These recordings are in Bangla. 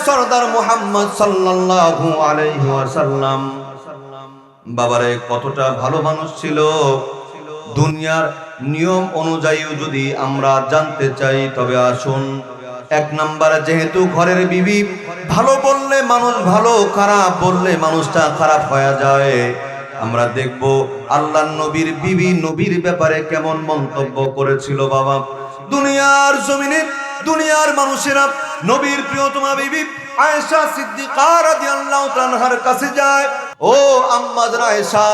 সরদার মুহাম্মদ সাল্লাল্লাহু আলাইহি ওয়াসাল্লাম বাবারে কতটা ভালো মানুষ ছিল। দুনিয়ার নিয়ম অনুযায়ী যদি আমরা জানতে চাই তবে আসুন, এক নাম্বার যেহেতু ঘরের বিবি, ভালো বললে মানুষ ভালো, খারাপ বললে মানুষটা খারাপ হয়ে যায়। আমরা দেখব আল্লাহর নবীর বিবি নবীর ব্যাপারে কেমন মন্তব্য করেছিল। বাবা, দুনিয়ার জমিনে দুনিয়ার মানুষেরা নবীর প্রিয়তমা বিবি আয়েশা সিদ্দিকা রাদিয়াল্লাহু তাআলার কাছে যায়, ও আম্মা জান আয়েশা,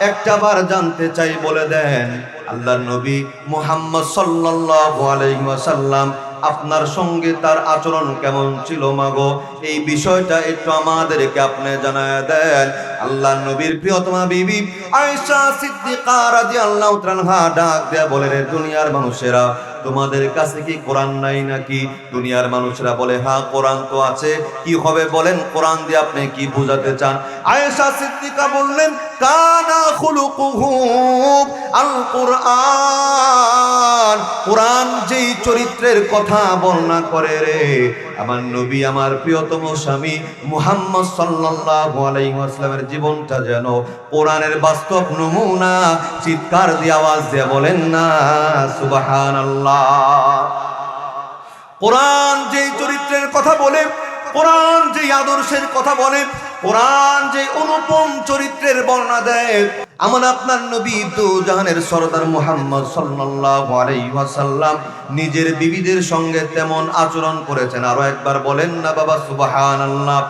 একটাবার জানতে চাই, বলে দেন আল্লাহর নবী মুহাম্মদ সাল্লাল্লাহু আলাইহি ওয়াসাল্লাম আপনার সঙ্গে তার আচরণ কেমন ছিল মাগো, এই বিষয়টা একটু আমাদেরকে আপনি জানায় দেন। আল্লাহর নবীর প্রিয়তমা বিবি আয়েশা সিদ্দিকা রাদিয়াল্লাহু তাআলা ডাক দেয়া বলে, রে দুনিয়ার মানুষেরা, তোমাদের কাছে কি কোরআন নাই নাকি? দুনিয়ার মানুষরা বলে, হ্যাঁ কোরআন তো আছে। কি হবে বলেন, কোরআন দিয়ে আপনি কি বোঝাতে চান? আয়েশা সিদ্দিকা বললেন, কানা খুলুকুহু আল কোরআন, কোরআন যেই চরিত্রের কথা বর্ণনা করে রে আমার নবী, আমার প্রিয়তম স্বামী মুহাম্মদ সাল্লাল্লাহু আলাইহি ওয়াসাল্লামের জীবনটা যেন কোরআনের বাস্তব নমুনা। চিৎকার দিয়ে আওয়াজ দিয়ে বলেন না সুবহানাল্লাহ। কোরআন যেই চরিত্রের কথা বলে, কোরআন যেই আদর্শের কথা বলে, কোরআন যে অনুপম চরিত্রের বর্ণনা দেয়, আমার আপনার নবী তো জাহানের সরদার মুহাম্মদ সাল্লাল্লাহু আলাইহি ওয়াসাল্লাম নিজের বিবিদের সঙ্গে তেমন আচরণ করেছেন। আরো একবার বলেন না বাবা সুবহানাল্লাহ।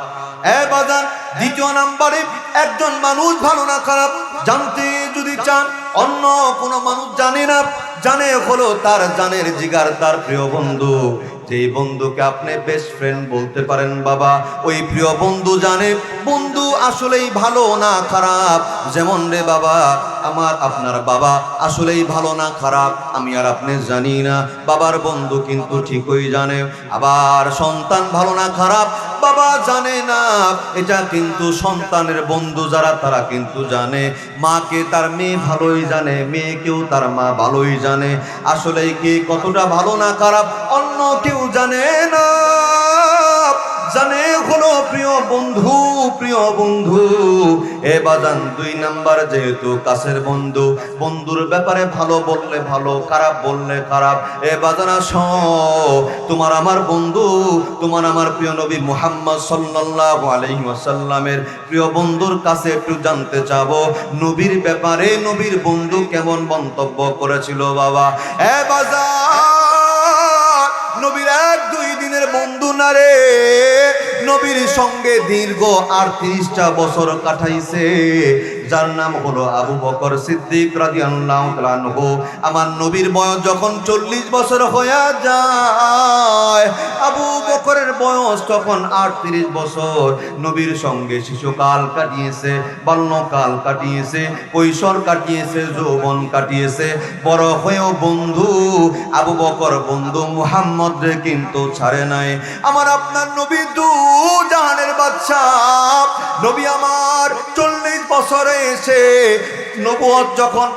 বাজান, দ্বিতীয় নম্বরে একজন মানুষ ভালো না খারাপ জানতে যদি চান, অন্য কোনো মানুষ জানে না, জানে হলো তার জানের জিগার, তার প্রিয় বন্ধু, যেই বন্ধুকে আপনি বেস্ট ফ্রেন্ড বলতে পারেন বাবা, ওই প্রিয় বন্ধু জানে বন্ধু আসলেই ভালো না খারাপ। যেমন রে বাবা, আমার আপনার বাবা আসলেই ভালো না খারাপ আমি আর আপনি জানি না, বাবার বন্ধু কিন্তু ঠিকই জানে। আবার সন্তান ভালো না খারাপ বাবা জানে না, এটা কিন্তু সন্তানের বন্ধু যারা তারা কিন্তু জানে। মাকে তার মেয়ে ভালোই জানে, মেয়েকেও তার মা ভালোই জানে। আসলেই কে কতটা ভালো না খারাপ অন্য কেউ জানে না, জানে হলো প্রিয় বন্ধু। প্রিয় বন্ধু এ বাজান, দুই নাম্বার যেহেতু কাছের বন্ধু, বন্ধুর ব্যাপারে ভালো বললে ভালো, খারাপ বললে খারাপ। এ বাজান আসো, তোমার আমার বন্ধু, তোমার আমার প্রিয় নবী মুহাম্মদ সাল্লাল্লাহু আলাইহি ওয়াসাল্লামের প্রিয় বন্ধুর কাছে একটু জানতে চাবো নবীর ব্যাপারে নবীর বন্ধু কেমন মন্তব্য করেছিল বাবা। এ বাজান, নবীর 1-2 দিনের বন্ধু না রে, নবীর সঙ্গে দীর্ঘ 38টা বছর কাটাইছে, যার নাম হলো আবু বকর সিদ্দিক রাদিয়াল্লাহু তাআলা আনহু। আমার নবীর বয়স যখন 40 বছর হয়ে যায়, আবু বকরের বয়স তখন 38 বছর। নবীর সঙ্গে শিশুকাল কাটিয়েছে, বাল্যকাল কাটিয়েছে, কৈশোর কাটিয়েছে, যৌবন কাটিয়েছে। বড় হয়েও বন্ধু আবু বকর বন্ধু মুহাম্মদ রে কিন্তু ছাড়ে নাই। আমার আপনার নবী দু জাহানের বাদশা নবী আমার 40 বছরে এসে নবুয়ত যখন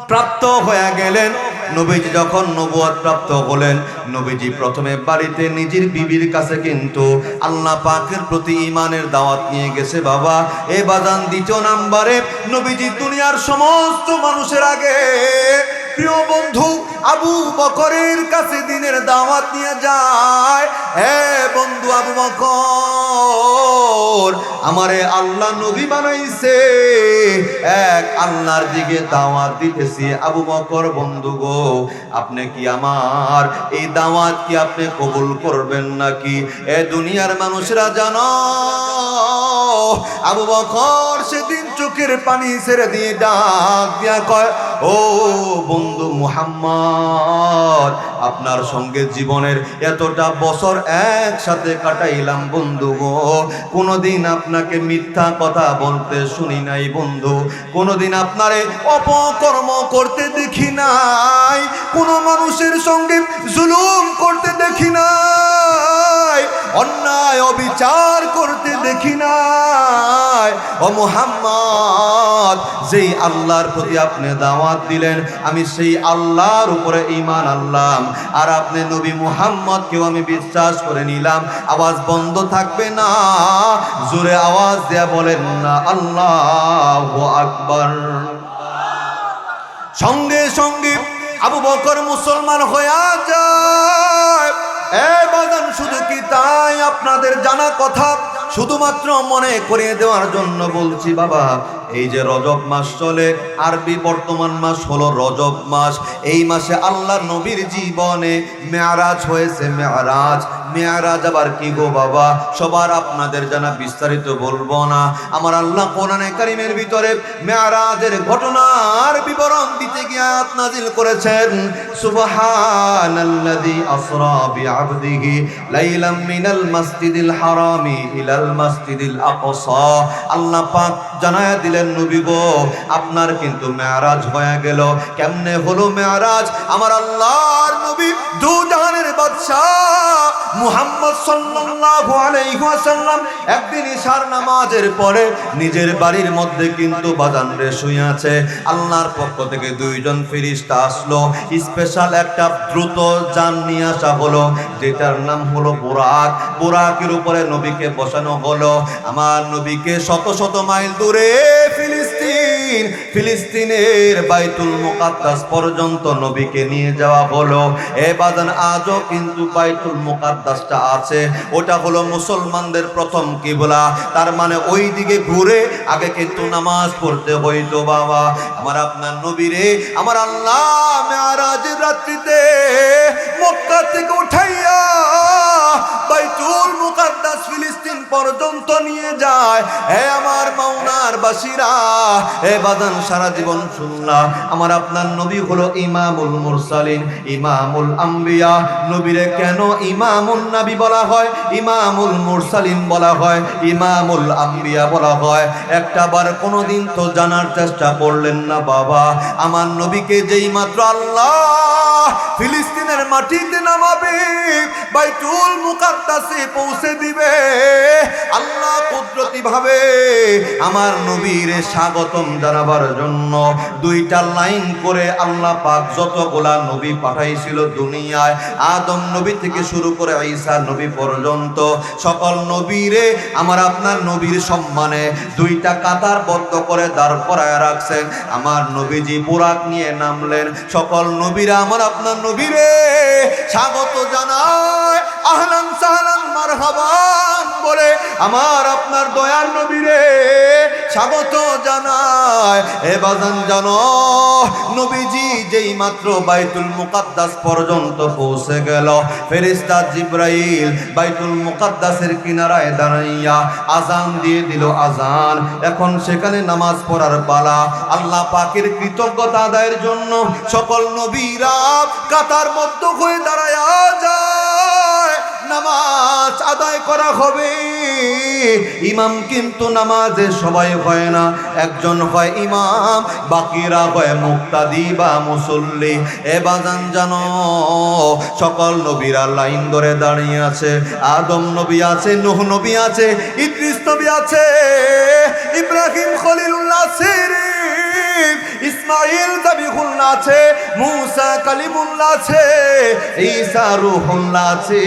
প্রাপ্ত হয়ে গেলেন, নবীজি যখন নবুয়ত প্রাপ্ত হলেন, নবীজি প্রথমে বাড়িতে নিজের বিবির কাছে কিন্তু আল্লাহ পাকের প্রতি ঈমানের দাওয়াত নিয়ে গেছে বাবা। এই বাজান, দ্বিতীয় নাম্বারে নবীজি দুনিয়ার সমস্ত মানুষের আগে প্রিয় বন্ধু আবু বকরের কাছে দিনের দাওয়াত নিয়ে যায়। হে বন্ধু আবু বকর, আমারে আল্লাহ নবী বানাইছে, এক আল্লাহর দিকে দাওয়াত দিতেছি। আবু বকর বন্ধু গো, আপনি কি আমার এই দাওয়াত কি আপনি কবুল করবেন নাকি? এ দুনিয়ার মানুষরা জানো, আবু বকর সেদিন চোখের পানি ছেড়ে দিয়ে ডাক দিয়া কয়, ও বন্ধু মুহাম্মদ, আপনার সঙ্গে জীবনের এতটা বছর একসাথে কাটাইলাম বন্ধু গো, কোনোদিন আপনাকে মিথ্যা কথা বলতে শুনি নাই বন্ধু, কোনোদিন আপনারে অপকর্ম করতে দেখি নাই, কোনো মানুষের সঙ্গে জুলুম করতে দেখি নাই, অন্যায় অবিচার করতে দেখি নাই। যায়, ও মুহাম্মদ, যেই আল্লাহর প্রতি আপনি দাওয়াত দিলেন আমি সেই আল্লাহর উপরে ঈমান আনলাম, আর আপনি নবী মুহাম্মদকেও আমি বিশ্বাস করে নিলাম। আওয়াজ বন্ধ থাকবে না, জোরে আওয়াজ দেয়া বলেন না আল্লাহু আকবার। সঙ্গে সঙ্গে আবু বকর মুসলমান হয়ে যায়। এ বাজান, শুধু কি তাই? আপনাদের জানা কথা, শুধুমাত্র মনে করিয়ে দেওয়ার জন্য বলছি বাবা। এই যে রজব মাস চলে, আরবি বর্তমান মাস হলো রজব মাস। এই মাসে আল্লাহর নবীর জীবনে মেয়ারাজ হয়েছে। মেয়ারাজ আবার কি গো বাবা? সবার আপনাদের জানা, বিস্তারিত বলবো না। আমার আল্লাহ কোরআনে কারীমের ভিতরে মেয়ারাজের ঘটনার বিবরণ দিতে গিয়ে আয়াত নাজিল করেছেন। সুবহানাল্লাযী আসরা বিআবদিহি লাইলাম মিনাল মাসজিদিল হারামি ইলাল মাসজিদিল আকসা। আল্লাহ পাক জানায়া দিলেন, নবী গো, আপনার কিন্তু মেয়ারাজ হয়ে গেল। কেমনে হলো মেয়ারাজ? আমার আল্লাহর নবী দু জাহানের বাদশাহ মুহাম্মদ সাল্লাল্লাহু আলাইহি ওয়াসাল্লাম একদিন ইশার নামাজের পরে নিজের বাড়ির মধ্যে কিন্তু বাজান রে শুয়ে আছে। আল্লাহর পক্ষ থেকে দুইজন ফেরেশতা আসলো। স্পেশাল একটা দ্রুত যান নিয়ে আসা হলো, যেটার নাম হলো বুরাক। বুরাকের উপরে নবীকে বসানো হলো। আমার নবীকে শত শত মাইল দূরে ফিলিস্তিনের বাইতুল মুকাদ্দাস পর্যন্ত নবীকে নিয়ে যাওয়া হলো। এ বাজান, আজও কিন্তু বাইতুল মুকাদ্দাসটা আছে। ওটা হলো মুসলমানদের প্রথম কিবলা। তার মানে ওই দিকে ঘুরে আগে কিন্তু নামাজ পড়তে হইতো বাবা। আমার আপনার নবীরে আমার আল্লাহ মেয়ারাজের রাত্রিতে মক্কা থেকে উঠাইয়া বাইতুল মুকাদ্দাস ফিলিস্তিন পর্যন্ত নিয়ে যায়। হে আমার মাওনার বাসীরা, হে বাজান, সারা জীবন শুনলাম আমার আপনার নবী হলো ইমামুল মুরসালিন, ইমামুল আম্বিয়া। নবীরে কেন ইমামুল নবী বলা হয়, ইমামুল মুরসালিন বলা হয়, ইমামুল আম্বিয়া বলা হয়? একটাবার কোনোদিন তো জানার চেষ্টা করলেন না বাবা। আমার নবীকে যেই মাত্র আল্লাহ ফিলিস্তিনের মাটিতে নামাবে, বাইতুল মুকাদ্দাসে পৌঁছে দিবে, আল্লাহ কুদরতি ভাবে আমার নবীর স্বাগতম জানাবার জন্য দুইটা লাইন করে আল্লাহ পাক যতগুলা নবী পাঠাইছিল দুনিয়ায়, আদম নবী থেকে শুরু করে ঈসা নবী পর্যন্ত সকল নবীরে আমার আপনার নবীর সম্মানে দুইটা কাতারবদ্ধ করে দাঁড় করায় রাখছেন। আমার নবীজি বুরাক নিয়ে নামলেন। সকল নবীরা আমার আপনার নবীরে স্বাগত জানায়, আহলান সাহলান মারহাবান বলে আমার আপনার দয়ার নবীরে স্বাগত জানায়। এ বাজান, জানো নবীজি যেই মাত্র বাইতুল মুকাদ্দাস পর্যন্ত পৌঁছে গেল, ফেরেশতা জিবরাইল বাইতুল মুকাদ্দাসের কিনারায় দাঁড়াইয়া আজান দিয়ে দিল। আজান, এখন সেখানে নামাজ পড়ার পালা। আল্লাহ পাকের কৃতজ্ঞতা আদায়ের জন্য সকল নবীরা কাতারবদ্ধ হয়ে দাঁড়ায়া যায়। নামাজ আদায় করা হবে। ইমাম কিন্তু নামাজে সবাই হয় না, একজন হয় ইমাম, বাকিরা হয় মুক্তাদি বা মুসল্লি। এ বাজান, জানো সকল নবীরা লাইন ধরে দাঁড়িয়ে আছে। আদম নবী আছে, নূহ নবী আছে, ইদ্রিস নবী আছে, ইব্রাহিম খলিলুল্লাহ আছে, ইসমাইল যাবিহুল্লাহ আছে, মুসা কালিমুল্লাহ আছে, ঈসা রূহুল্লাহ আছে।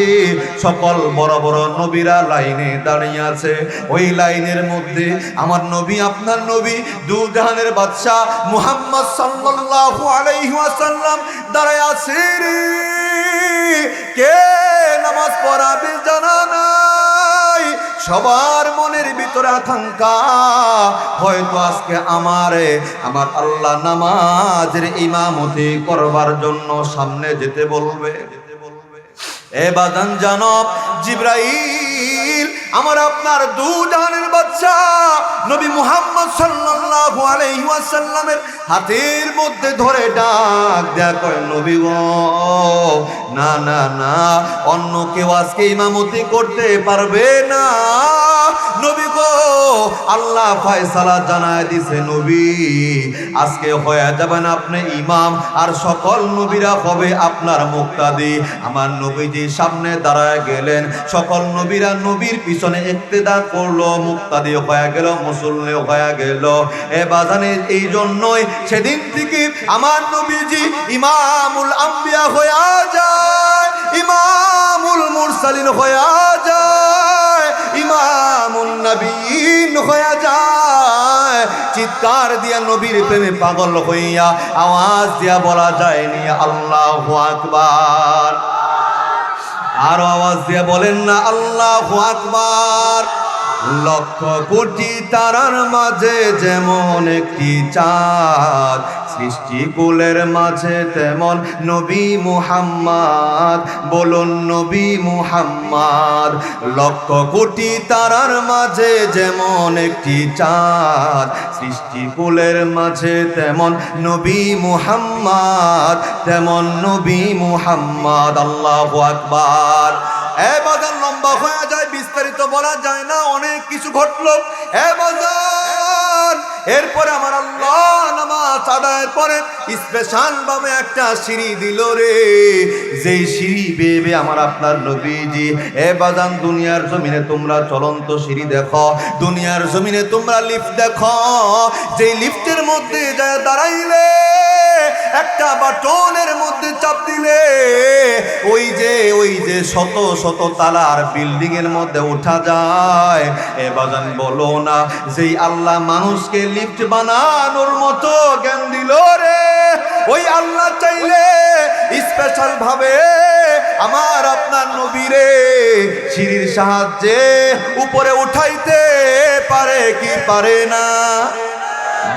সকল বড় বড় নবীরা লাইনে দাঁড়িয়ে আছে। ওই লাইনের মধ্যে আমার নবী, আপনার নবী, দু জাহানের বাদশা মুহাম্মদ সাল্লাল্লাহু আলাইহি ওয়াসাল্লাম দাঁড়ায় আছে। কে নামাজ পড়াবে জানা নাই। সবার মনের ভিতরে আকাঙ্ক্ষা, হয়তো আজকে আমার আল্লাহ নামাজের ইমামতি করবার জন্য সামনে যেতে বলবে। এ বাজান, জানো জিবরাইল আমার আপনার দু জাহানের বাদশা নবী মুহাম্মদ সাল্লাল্লাহু আলাইহি ওয়াসাল্লামের হাতের মধ্যে ধরে ডাক দেয়া কয়, নবী গো, না না না, অন্য কেউ আজকে ইমামতি করতে পারবে না। নবী গো, আল্লাহ ফয়সালা জানায় দিছে, নবী আজকে হয়ে যাবেন আপনি ইমাম, আর সকল নবীরা হবে আপনার মুক্তাদি। আমার নবীজি সামনে দাঁড়ায় গেলেন। সকল নবীরা নবীর পিছনে ইক্তেদা করলো, মুক্তাদি হয়ে গেল, মুসল্লি হয়ে গেল। বাজানের এই জন্যই সেদিন থেকে আমার নবীজি ইমামুল আম্বিয়া হয়ে যায়, ইমামুল মুরসালিন হয়ে যায়, ইমামুন নবীন হয়ে যায়। চিৎকার দিয়া নবীর প্রেমে পাগল হইয়া আওয়াজ দিয়া বলা যায়নি আল্লাহু আকবার? আরো আওয়াজ দিয়া বলেন না আল্লাহু আকবার? লক্ষ কোটি তারার মাঝে যেমন একটি চাঁদ, সৃষ্টিকুলের মাঝে তেমন নবী মুহাম্মদ। বলুন নবী মুহাম্মদ। লক্ষ কোটি তারার মাঝে যেমন একটি চাঁদ, সৃষ্টিকুলের মাঝে তেমন নবী মুহাম্মদ, তেমন নবী মুহাম্মদ। আল্লাহু আকবার। বাজার লম্বা হয়ে যায়, বিস্তারিত বলা যায় না, অনেক কিছু ঘটলো। বাজার এরপরে আমার আল্লাহ নামাজ আদায়ের পরে স্পেশাল ভাবে একটা সিঁড়ি দিল রে, যেই সিঁড়ি বেয়ে আমার আপনার নবীজি বাজান দুনিয়ার জমিনে তোমরা চলন্ত সিঁড়ি দেখো, দুনিয়ার জমিনে তোমরা লিফট দেখো, যেই লিফটের মধ্যে যায় দাঁড়াইলে একটা বাটনের মধ্যে চাপ দিলে ওই যে শত শত তালার বিল্ডিং এর মধ্যে উঠা যায়। বাজান বলো না, যেই আল্লাহ মানুষকে লিফট বানানোর মতো জ্ঞান দিল রে, ওই আল্লাহ চাইলে স্পেশাল ভাবে আমার আপনার নবীরে সিঁড়ির সাহায্যে উপরে উঠাইতে পারে কি পারে না?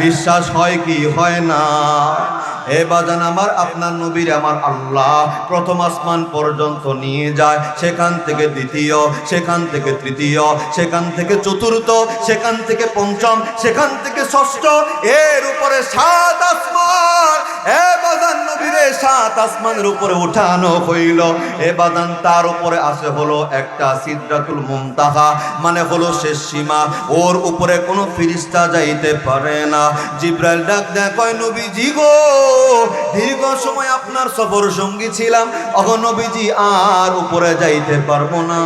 বিশ্বাস হয় কি হয় না? বাজান আমার আপনার নবীর আমার আল্লাহ প্রথম আসমান পর্যন্ত নিয়ে যায়, সেখান থেকে দ্বিতীয়, সেখান থেকে তৃতীয়, সেখান থেকে চতুর্থ, সেখান থেকে পঞ্চম, সেখান থেকে ষষ্ঠ, এর উপরে 7 আসমান। বাজান নবীরে 7 আসমানের উপরে উঠানো হইল। বাজান তার উপরে আসে হলো একটা সিদরাতুল মুনতাহা, মানে হলো শেষ সীমা, ওর উপরে কোনো ফেরেশতা যাইতে পারে না। জিবরাইল ডাক দেয়, কয় নবীজি গো, দীর্ঘ সময় আপনার সফর সঙ্গী ছিলাম, এখন নবীজি আর উপরে যাইতে পারবো না।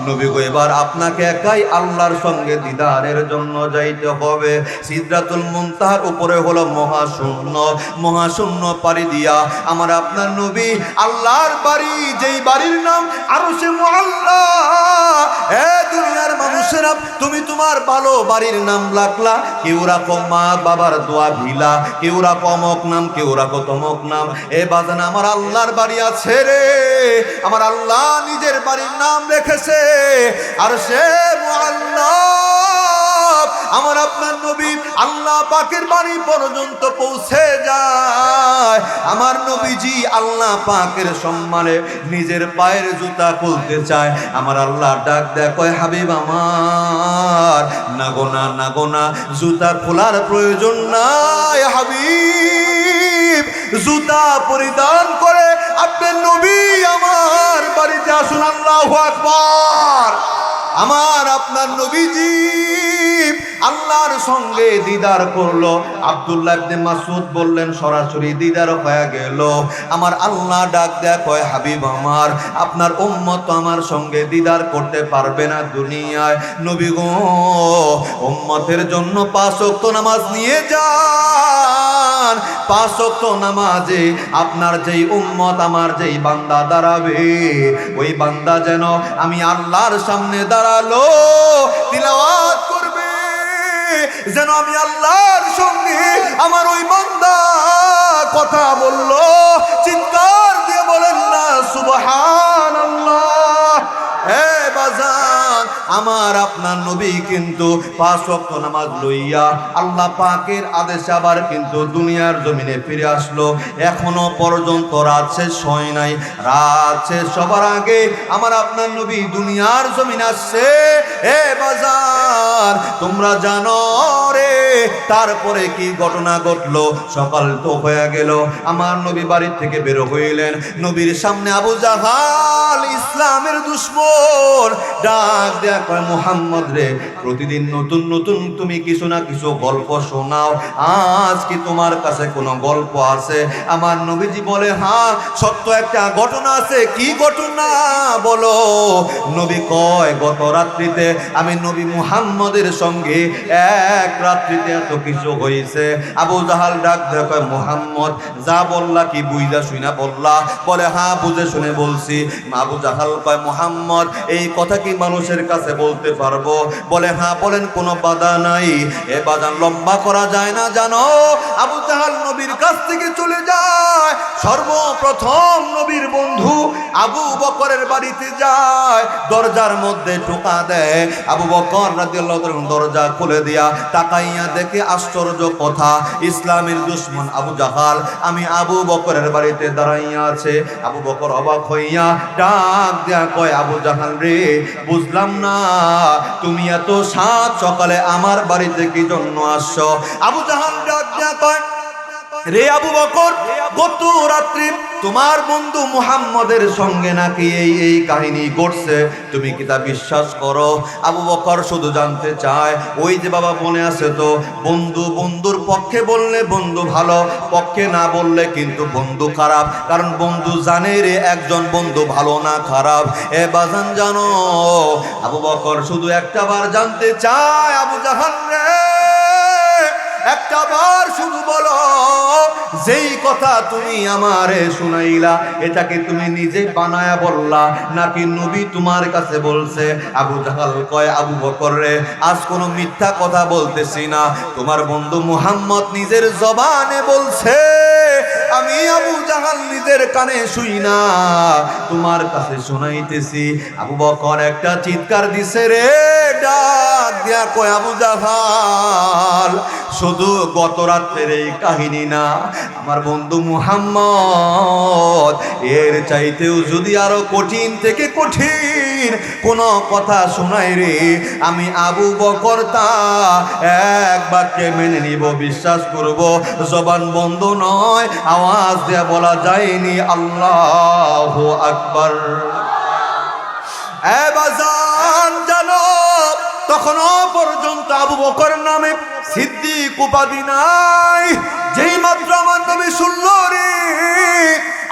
নবী গো, এবার আপনাকে একাই আল্লাহর সঙ্গে দিদারের জন্য যাইতে হবে। সিদরাতুল মুনতাহার উপরে হলো মহাশূন্য, মহাশূন্য পাড়ি দিয়া আমার আপনার নবী আল্লাহর বাড়ি, যেই বাড়ির নাম আরশে মুআল্লা। দুনিয়ার মানুষেরা তুমি তোমার ভালো বাড়ির নাম রাখলা, কেউ রাখো মা বাবার দোয়া ভিলা, কেউ রাখো অমক নাম, কেউ রাখো তমক নাম। বাজান আমার আল্লাহর বাড়ি আছে রে, আমার আল্লাহ নিজের বাড়ির নাম রেখেছে আরশে মুআল্লা। আমার আপনার নবী আল্লাহ পাকের বাড়ি পর্যন্ত পৌঁছে যায়। আমার নবীজি আল্লাহ পাকের সম্মানে নিজের পায়ের জুতা খুলতে চায়। আমার আল্লাহ ডাক দেয়, কয় হাবিব আমার, নাগোনা নাগোনা, জুতা খোলার প্রয়োজন নাই হাবিব, জুতা পরিধান করে আপনার নবী আমার বাড়িতে আসুন। আল্লাহু আকবার। আমার আপনার নবীজি আল্লাহর সঙ্গে দিদার করলো। আব্দুল্লাহ ইবনে মাসউদ বললেন, সরাসরি দিদার হয়ে গেল। আমার আল্লাহ ডাক দেয়া, কয় হাবিব আমার, আপনার উম্মত আমার সঙ্গে দিদার করতে পারবে না দুনিয়ায়। নবী গো, উম্মতের জন্য 5 ওয়াক্ত নামাজ নিয়ে যান। 5 ওয়াক্ত নামাজে আপনার যেই উম্মত, আমার যেই বান্দা দাঁড়াবে, ওই বান্দা যেন আমি আল্লাহর সামনে দাঁড়ালো তিলাওয়াত করবে, যেন আমি আল্লাহর সঙ্গে আমার ওই বান্দা কথা বললো। চিৎকার দিয়ে বলেন না সুবহানাল্লাহ। বাজান আমার আপনার নবী কিন্তু 5 ওয়াক্ত নামাজ লইয়া আল্লাহ পাকের আদেশে আবার কিন্তু দুনিয়ার জমিনে ফিরে আসলো। এখনো পর্যন্ত রাত শেষ হয় নাই। রাত শেষ সবার আগে আমার আপনার নবী দুনিয়ার জমিনে আসছে। বাজান তোমরা জানো রে তারপরে কি ঘটনা ঘটলো? সকাল তো হয়ে গেল, আমার নবী বাড়ির থেকে বের হইলেন। নবীর সামনে আবু জাহাল, ইসলামের দুশমন, বকর ডাক দেয়া কয় মুহাম্মদ রে, প্রতিদিন নতুন নতুন তুমি কিছু না কিছু গল্প শোনাও, আজ কি তোমার কাছে কোনো গল্প আছে? আমার নবীজি বলে হ্যাঁ, সত্য একটা ঘটনা আছে। কি ঘটনা বলো? নবী কয় গত রাত্রিতে আমি নবী মুহাম্মদের সঙ্গে এক রাত্রিতে এত কিছু হয়েছে। আবু জাহাল ডাক দেয়া কয় মুহাম্মদ যা বললা কি বুঝা শুনা বললা? বলে হ্যাঁ বুঝে শুনে বলছি। আবু জাহাল কয় মুহাম্মদ এই কথা কি মানুষের কাছে বলতে পারবো? বলে হ্যাঁ বলেন, কোনো বাধা নাই। এ বাজান লম্বা করা যায় না জানো। আবু জাহাল নবীর কাছ থেকে চলে যায়, সর্বপ্রথম নবীর বন্ধু আবু বকরের বাড়িতে যায়, দরজার মধ্যে টোকা দেয়। আবু বকর রাদিয়াল্লাহু তাআলা দরজা খুলে দিয়া তাকাইয়া দেখে আশ্চর্য কথা, ইসলামের দুশমন আবু জাহাল আমি আবু বকরের বাড়িতে দাঁড়াইয়া আছে। আবু বকর অবাক হইয়া ডাক দেয়া কয় আবু জাহাল রে, বুঝলাম না তুমি এত সাত সকালে আমার বাড়িতে কি জন্য আসছো? আবু জাহাল ডাক দেয়া কয় রে আবু বকর, গত রাত্রি তোমার বন্ধু মুহাম্মদের সঙ্গে নাকি এই কাহিনী ঘটছে, তুমি কি তা বিশ্বাস করো? আবু বকর শুধু জানতে চায়, ওই যে বাবা মনে আছে তো, বন্ধু বন্ধুর পক্ষে বললে বন্ধু ভালো, পক্ষে না বললে কিন্তু বন্ধু খারাপ। কারণ বন্ধু জানে রে একজন বন্ধু ভালো না খারাপ। এ বাজান জানো, আবু বকর শুধু একটা বার জানতে চায়, আবু জাহাল রে একটা বার শুধু বলো, যেই কথা তুমি আমারে শুনাইলা এটাকে তুমি নিজে বানায়া বললা নাকি নবী তোমার কাছে বলছে? আবু জাহাল কয় আবু বকর রে, আজ কোনো মিথ্যা কথা বলতেছি না, তোমার বন্ধু মুহাম্মদ নিজের জবানে বলছে, আমি আবু জাহাল নিজের কানে শুই না তোমার কাছে শুনাইতেছি। আবু বকর একটা চিৎকার দিছে রে, ডাক দিয়া কয় আবু জাহাল শুধু গত রাতের এই কাহিনী না, আমার বন্ধু মুহাম্মদ এর চাইতেও যদি আরো কঠিন থেকে কঠিন কোন কথা শোনাই রে, আমি আবু বকর তা এক বাক্যে মেনে নিব, বিশ্বাস করব, জবান বন্ধ নয়, আওয়াজ দেয়া বলা যায়নি আল্লাহু আকবার। এ বাজান জানো, তখনও পর্যন্ত আবু বকর নামে সিদ্দিক উপাধি নাই। যেই মাত্র আমার নবী শুনল রে,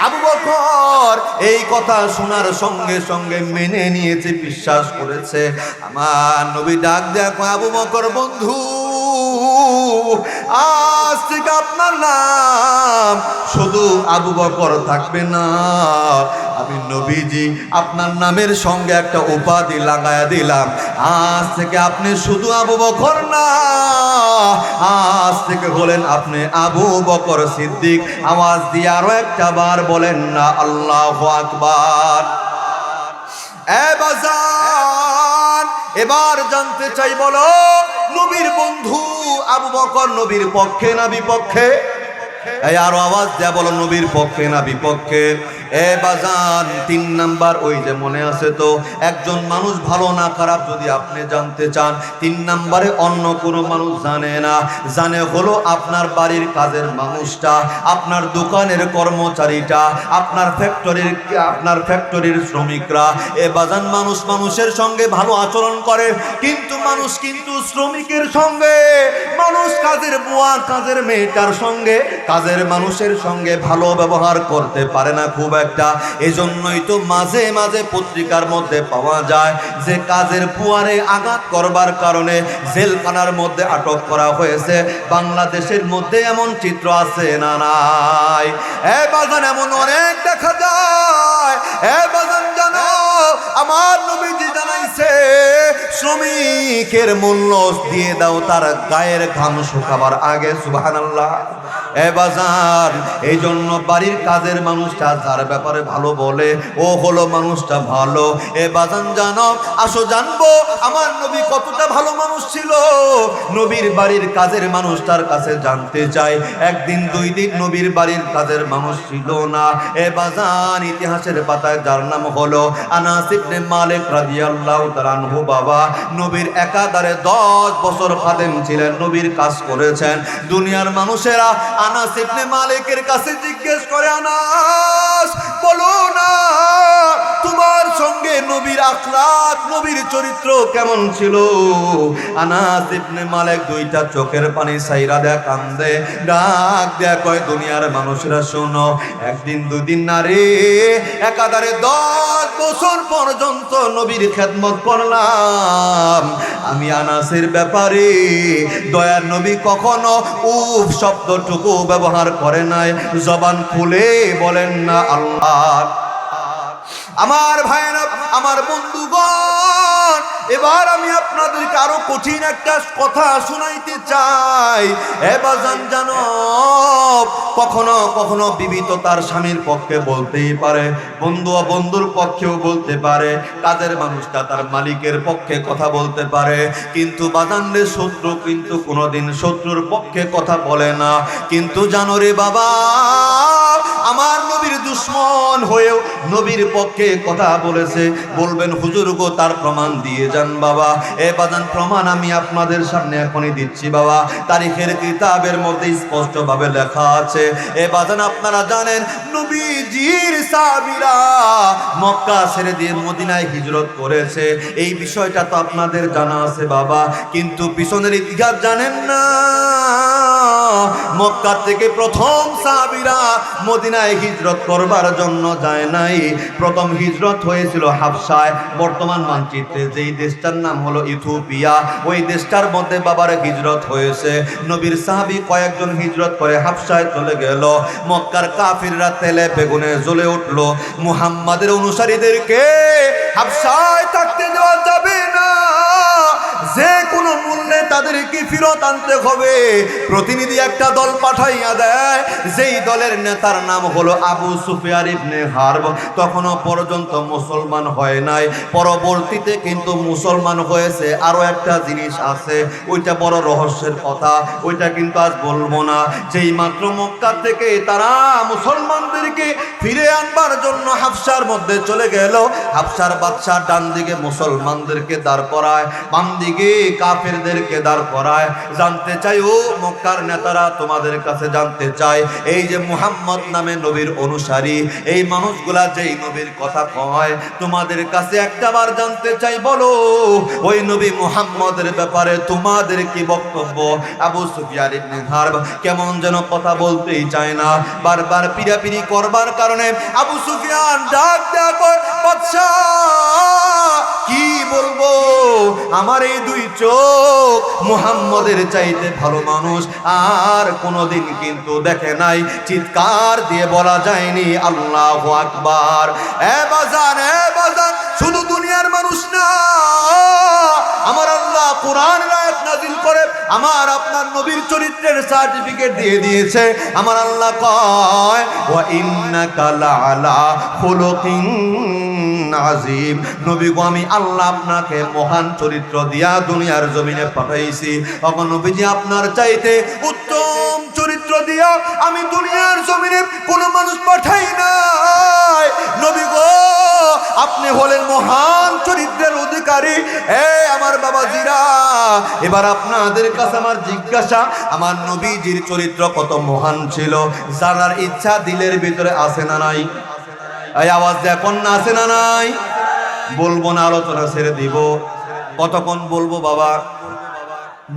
আবু বকর এই কথা শোনার সঙ্গে সঙ্গে মেনে নিয়েছে, বিশ্বাস করেছে। আমার নবী ডাক দেয়া কয় আবু বকর বন্ধু, আজ থেকে আপনার নাম শুধু আবু বকর থাকবে না, আমি নবীজি আপনার নামের সঙ্গে একটা উপাধি লাগায়া দিলাম, আজ থেকে আপনি শুধু আবু বকর না, আজ থেকে হলেন আপনি আবু বকর সিদ্দিক। আওয়াজ দিয়ে আরো একটা বার বলেন না আল্লাহু আকবার। এ বাজান, এবার জানতে চাই বলো, নবীর বন্ধু আবু বকর নবীর পক্ষে না বিপক্ষে? এই আরো আওয়াজ দেয়া বলো, নবীর পক্ষে না বিপক্ষে? এ বাজান, 3 নাম্বার, ওই যে মনে আছে তো, একজন মানুষ ভালো না খারাপ যদি আপনি জানতে চান, 3 নাম্বারে অন্য কোনো মানুষ জানে না, জানে হলো আপনার বাড়ির কাজের মানুষটা, আপনার দোকানের কর্মচারীটা, আপনার ফ্যাক্টরির শ্রমিকরা। এ বাজান, মানুষ মানুষের সঙ্গে ভালো আচরণ করে, কিন্তু মানুষ কিন্তু শ্রমিকের সঙ্গে, মানুষ কাজের বুয়া কাজের মেয়েটার সঙ্গে, কাজের মানুষের সঙ্গে ভালো ব্যবহার করতে পারে না খুব একটা। এজন্যই তো মাঝে মাঝে পত্রিকার মধ্যে পাওয়া যায় যে কাজের বুয়ারে আঘাত করবার কারণে জেলখানার মধ্যে আটক করা হয়েছে। বাংলাদেশের মধ্যে এমন চিত্র আছে না নাই? এ বাজান, এমন অনেক দেখা যায়। এ বাজান জানো, আমার নবীজি জানাইছে, শ্রমিকের মূল্য দিয়ে দাও তার গায়ের ঘাম শুকাবার আগে। সুবহানাল্লাহ। এ বাজার, এই জন্য বাড়ির কাজের মানুষটা যার ব্যাপারে ভালো বলে ও হলো মানুষটা ভালো। এ বাজান জানো, আসো জানবো আমার নবী কতটা ভালো মানুষ ছিল। নবীর বাড়ির কাজের মানুষটার কাছে জানতে চাই। একদিন 2 দিন নবীর বাড়ির কাজের মানুষ ছিল না। এ বাজান, ইতিহাসের পাতায় যার নাম হলো আনাস ইবনে মালিক রাদিয়াল্লাহু তাআলা আনহু বাবা, নবীর একাধারে 10 বছর খাদেম ছিলেন, নবীর কাজ করেছেন। দুনিয়ার মানুষেরা আনাস ইবনে মালিকের কাছে জিজ্ঞেস করে, আনাস বলো না তোমার সঙ্গে নবীর আখলাক, নবীর চরিত্র কেমন ছিল? আনাস ইবনে মালিক দুইটা চোখের পানি সাইরা দেয়া কান্দে, ডাক দেয়া কয়, দুনিয়ার মানুষেরা শোনো, একদিন দুদিন না রে, একাধারে 10 বছর পর্যন্ত নবীর খেদমত করলাম। আমি আনাসের ব্যাপারে দয়ার নবী কখনো উফ শব্দটুকু ব্যবহার করে নাই, জবান খুলে বলেন না আল্লাহ। আমার ভাইরা, আমার বন্ধুগণ, এবার আমি আপনাদেরকে আরো কঠিন একটা কথা শুনাইতে চাই। এ বাজান জানো, কখনো কখনো বিবি তো তার স্বামীর পক্ষে বলতেই পারে, বন্ধু বন্ধুর পক্ষেও বলতে পারে, কাজের মানুষটা তার মালিকের পক্ষে কথা বলতে পারে, কিন্তু বাজানরে শত্রু কিন্তু কোনোদিন শত্রুর পক্ষে কথা বলে না। কিন্তু জানো রে বাবা, আমার নবীর দুশ্মন হয়েও নবীর পক্ষে কথা বলেছে। বলবেন হুজুর গো তার প্রমাণ দিয়ে যান বাবা। এ বাজান প্রমাণ আমি আপনাদের সামনে এখনই দিচ্ছি বাবা, তারিখের কিতাবের মধ্যে স্পষ্টভাবে লেখা আছে। এ বাজান আপনারা জানেন নবীজির সাহাবীরা মক্কা ছেড়ে দিয়ে মদিনায় হিজরত করেছে, এই বিষয়টা তো আপনাদের জানা আছে বাবা, কিন্তু পিছনের ইতিহাস জানেন না। মক্কা থেকে প্রথম সাহাবীরা মদিনায় হিজরত করবার জন্য যায় নাই। প্রথম হিজরত হয়েছিল হাবশায়, বর্তমান মানচিত্রে যেই দেশটার নাম হলো ইথিওপিয়া, ওই দেশটার মধ্যে বাবার হিজরত হয়েছে। নবীর সাহাবী কয়েকজন হিজরত করে হাবশায় চলে গেল। মক্কার কাফিররা তেলে বেগুনে জ্বলে উঠল, মুহাম্মাদের অনুসারীদেরকে হাবশায় থাকতে দেওয়া যাবে না, যে কোনো মূল্যে তাদেরকে ফেরত আনতে হবে। প্রতিনিধি একটা দল পাঠাইয়া দেয়, যেই দলের নেতার নাম হলো আবু সুফিয়ান ইবনে হারব। তখনও পর্যন্ত মুসলমান হয় নাই, পরবর্তীতে কিন্তু মুসলমান হয়েছে। আরো একটা জিনিস আছে, ওইটা বড় রহস্যের কথা, ওইটা কিন্তু আজ বলবো না। যেই মাত্র মক্কা থেকে তারা মুসলমানদেরকে ফিরে আনবার জন্য হাবশার মধ্যে চলে গেল, হাবশার বাদশা ডান দিকে মুসলমানদেরকে দাঁড় করায়, বাম দিকে কাফেরদেরকে দাঁড় করায়। জানতে চাই ও মক্কার নেতারা, তোমাদের কাছে জানতে চাই, এই যে মুহাম্মদ নামে নবীর অনুসারী এই মানুষগুলা যেই নবীর কথা কয়, তোমাদের কাছে একটাবার জানতে চাই, বলো ওই নবী মুহাম্মদের ব্যাপারে তোমাদের কি বক্তব্য? আবু সুফিয়ান ইবনে হারব কেমন যেন কথা বলতেই চায় না, বারবার পিড়াপিড়ি করবার কারণে আবু সুফিয়ান ডাক দেয়া কয়, বাদশা কি বলবো, আমার এই দুই চোখ মুহাম্মদের চাইতে ভালো মানুষ আর কোনোদিন কিন্তু দেখে নাই। চিৎকার দিয়ে বলা যায়নি আল্লাহু আকবার। এ বাজান, এ বাজান, শুধু দুনিয়ার মানুষ না, আমার আল্লাহ কোরআনের আয়াত নাযিল করে আমার আপনার নবীর চরিত্রের সার্টিফিকেট দিয়ে দিয়েছে। আমার আল্লাহ কয়, ওয়া ইন্নাকা লাআলা খুলুকিন আযীম। নবী গো, আমি আল্লাহ আপনাকে মহান চরিত্র দিয়া দুনিয়ার জমিনে পাঠাইছি। তখন নবীজি আপনার চাইতে উত্তম চরিত্র দিয়া আমি দুনিয়ার জমিনে কোনো মানুষ পাঠাই নাই। নবী গো, আপনি হলেন মহান চরিত্রের অধিকারী। আমার বাবাজিরা, এবার আপনাদের কাছে আমার জিজ্ঞাসা, আমার নবীজির চরিত্র কত মহান ছিল জানার ইচ্ছা দিলের ভিতরে আছে না নাই? এই আওয়াজ দেখুন না, আছে না নাই? বলবো না, আলোচনা ছেড়ে দিব। কতক্ষণ বলবো বাবা?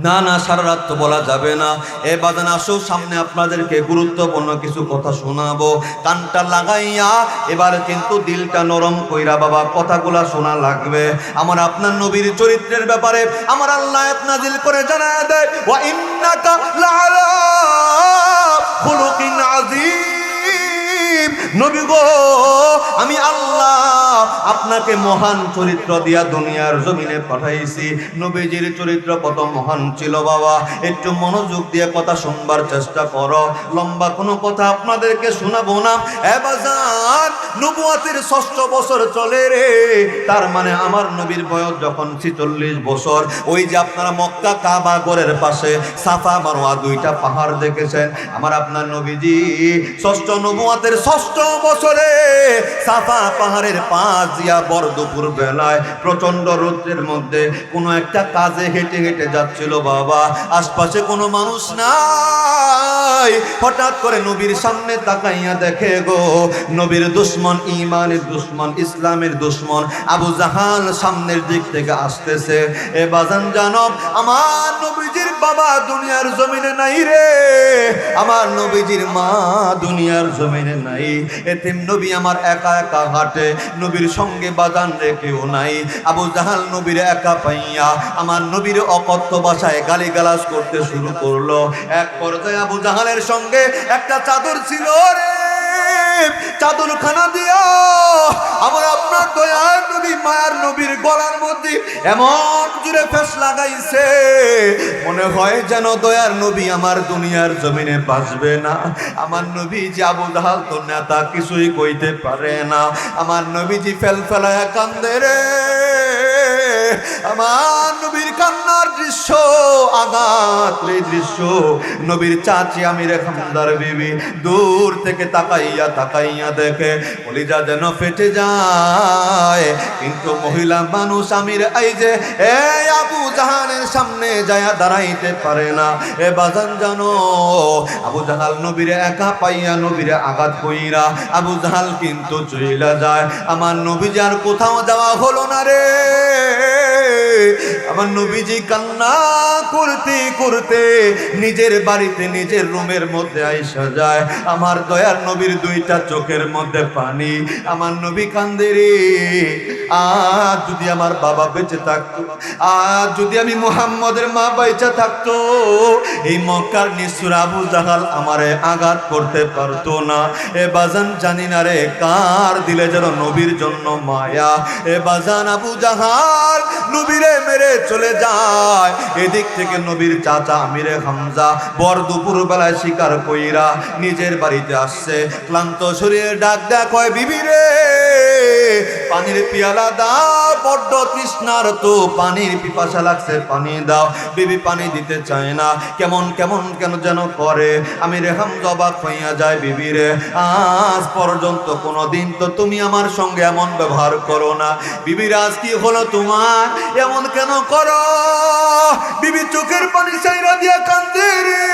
না না, সারা রাত তো বলা যাবে না। এ বাজান আসো, সামনে আপনাদেরকে গুরুত্বপূর্ণ কিছু কথা শোনাবো, কানটা লাগাইয়া এবার কিন্তু দিলটা নরম কইরা বাবা কথাগুলা শোনা লাগবে। আমার আপনার নবীর চরিত্রের ব্যাপারে আমার আল্লাহ আয়াত নাযিল করে জানায় দেয়, ওয়া ইন্নাকা লাআলা খুলুকিন আযীম। নবী গো, আমি আল্লাহ আপনাকে মহান চরিত্র দিয়া দুনিয়ার জমিনে পাঠাইছি। নবীজির চরিত্র কত মহান ছিল বাবা, একটু মনোযোগ দিয়ে কথা শুনবার চেষ্টা করো। লম্বা কোনো কথা আপনাদেরকে শোনাবো না। এ বাজান, নবুয়তের 6ষ্ঠ বছর চলে রে, তার মানে আমার নবীর বয়স যখন 46 বছর। ওই যে আপনারা মক্কা কাবা ঘরের পাশে সাফা মারওয়া দুইটা পাহাড় দেখেছেন, আমার আপনার নবীজি 6ষ্ঠ নবুয়তের 6ষ্ঠ বছরে সাফা পাহাড়ের পাশ দিয়া বড় দুপুর বেলায় প্রচন্ড রৌদ্রের মধ্যে কোনো একটা কাজে হেঁটে হেঁটে যাচ্ছিল বাবা, আশপাশে কোনো মানুষ নাই। হঠাৎ করে নবীর সামনে তাকাইয়া দেখে গো, নবীর দুশ্মন, ইমানের দুশ্মন, ইসলামের দুশ্মন আবু জাহাল সামনের দিক থেকে আসতেছে। এ বাজান জানব, আমার নবীজির বাবা দুনিয়ার জমিনে নাই রে, আমার নবীজির মা দুনিয়ার জমিনে নাই। এতিম নবী আমার একা একা হাঁটে, নবীর সঙ্গে বাজান রে কেউ নাই। আবু জাহাল নবীর একা পাইয়া আমার নবীর অকথ্য ভাষায় গালিগালাজ করতে শুরু করলো। এক পর্যায়ে আবু জাহালের সঙ্গে একটা চাদর ছিল রে, চাদরখানা দিয়া আমার আপনার দয়ার নবী মায়ার নবীর গলার মধ্যে এমন জুড়ে ফেস লাগাইছে, মনে হয় যেন দয়ার নবী আমার দুনিয়ার জমিনে বাঁচবে না। আমার নবীজি আবু জাহাল তো নেতা, কিছুই কইতে পারে না। আমার নবীজি ফেলফেলায় কান্দে রে, আমার নবীর কান্নার দৃশ্য, আঘাত দৃশ্য নবীর চাচি আমিরে খামদার বিবি দূর থেকে তাকাইয়া তাকাইয়া দেখে, কলিজা যেন ফেটে যায়। কিন্তু মহিলা মানুষ আমির এই যে এই আবু জাহালের সামনে যায়া দাঁড়াইতে পারে না। এ বাজান জানো, আবু জাহাল নবীরে একা পাইয়া নবীরে আঘাত কইরা আবু জাহাল কিন্তু চইলা যায়। আমার নবীজি আর কোথাও যাওয়া হলো না রে। আমার নবীজি কান্না করতে করতে নিজের বাড়িতে নিজের রুমের মধ্যে আইসা যায়। আমার দয়ার নবীর দুইটা চোখের মধ্যে পানি। আমার নবী কান্দে রে, আজ যদি আমার বাবা বেঁচে থাকতো, আজ যদি আমি মুহাম্মদের মা বেঁচে থাকতো, এই মক্কার নিষ্ঠুর আবু জাহাল আমারে আঘাত করতে পারতো না। এ বাজান জানি না রে কার দিলে যেন নবীর জন্য মায়া। এ বাজান আবু জাহাল নবীরে মেরে চলে যায়। এদিক থেকে নবীর চাচা আমিরে হামজা বর দুপুর বেলায় শিকার কইরা নিজের বাড়িতে আসছে। ক্লান্ত শরীরে ডাক দেয়া কয়, বিবি রে পানির পিয়ালা দাও, বড্ড তৃষ্ণার তো পানির পিপাসা লাগছে, পানি দাও। বিবি পানি দিতে চায় না, কেমন কেমন কেন যেন করে। আমিরে হামজা অবাক হইয়া যায়, বিবি রে আজ পর্যন্ত কোনোদিন তো তুমি আমার সঙ্গে এমন ব্যবহার করো না, বিবির আজ কি হলো তোমার, এমন কেন করো? বিবি চোখের পানি চাইরা দিয়া কান্দে রে,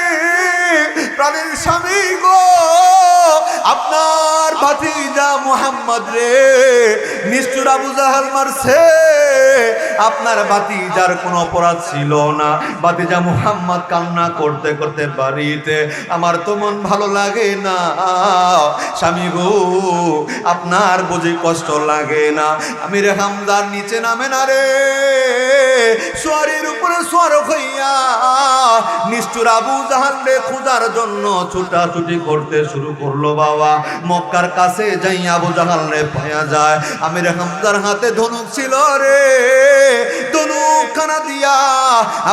প্রাণের স্বামী গো, আপনার ভাতিজা মুহাম্মদ রে নিষ্ঠুর আবু জাহাল মারছে। আপনার ভাতিজার কোনো অপরাধ ছিল না। ভাতিজা মুহাম্মদ কান্না করতে করতে বাড়িতে, আমার তো মন ভালো লাগে না স্বামী গো, আপনার বুঝি কষ্ট লাগে না? আমিরে হামদার নিচে নামে না রে, সোয়ারির উপরে সোয়ার হইয়া নিষ্ঠুর আবু জাহাল রে খোঁজার জন্য ছুটাছুটি করতে শুরু করলো। বাবা মক্কার কাছে যাই আবু জাহাল রে পাওয়া যায়। আমিরে হামদার হাতে ধনুক ছিল রে, ধনুক খানা দিয়া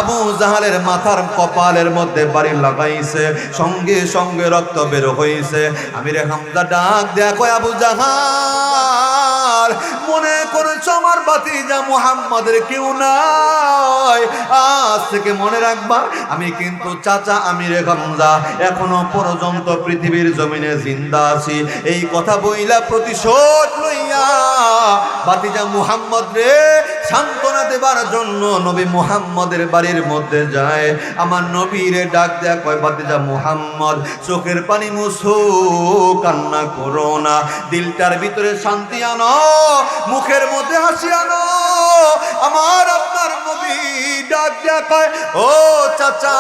আবু জাহালের মাথার কপালের মধ্যে বাড়ি লাগাইছে, সঙ্গে সঙ্গে রক্ত বের হইছে। আমিরে হামদা ডাক দেয়া কয়, আবু জাহাল মনে করেছ আমার ভাতিজা মুহাম্মাদের কেউ নাই, আজ থেকে মনে রাখবা আমি কিন্তু চাচা আমিরে হামজা এখনো পর্যন্ত পৃথিবীর জমিনে জিন্দা আছি। এই কথা বইলা প্রতিশোধ লইয়া ভাতিজা মুহাম্মদ রে সান্ত্বনা দেবার জন্য নবী মুহাম্মদের বাড়ির মধ্যে যায়। আমার নবীরে ডাক দেয়া কয়, ভাতিজা মুহাম্মদ চোখের পানি মুছো, কান্না করো না, দিলটার ভিতরে শান্তি আনো, মুখের মধ্যে হাসি আনো। আমার আপনার নবী ডাক দেয়া কয়, ও চাচা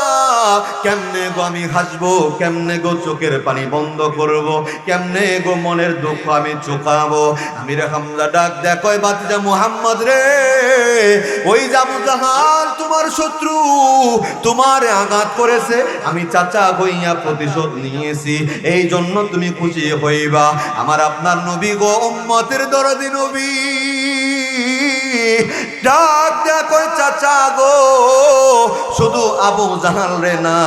কেমনে গো আমি হাসবো, কেমনে গো চোখের পানি বন্ধ করব, কেমনে গো মনের দুঃখ আমি চুকাবো? আমিরে হামজা ডাক দেয়া কয়, ভাতিজা মুহাম্মদ রে ওই আবু জাহাল তোমার শত্রু, তোমারে আঘাত করেছে, আমি চাচা হইয়া প্রতিশোধ নিয়েছি, এই জন্য তুমি খুশি হইবা। আমার আপনার নবী গো উম্মতের দরদি নবী ডাক দেয়া কয়, চাচা গো শুধু আবু জাহাল রে না,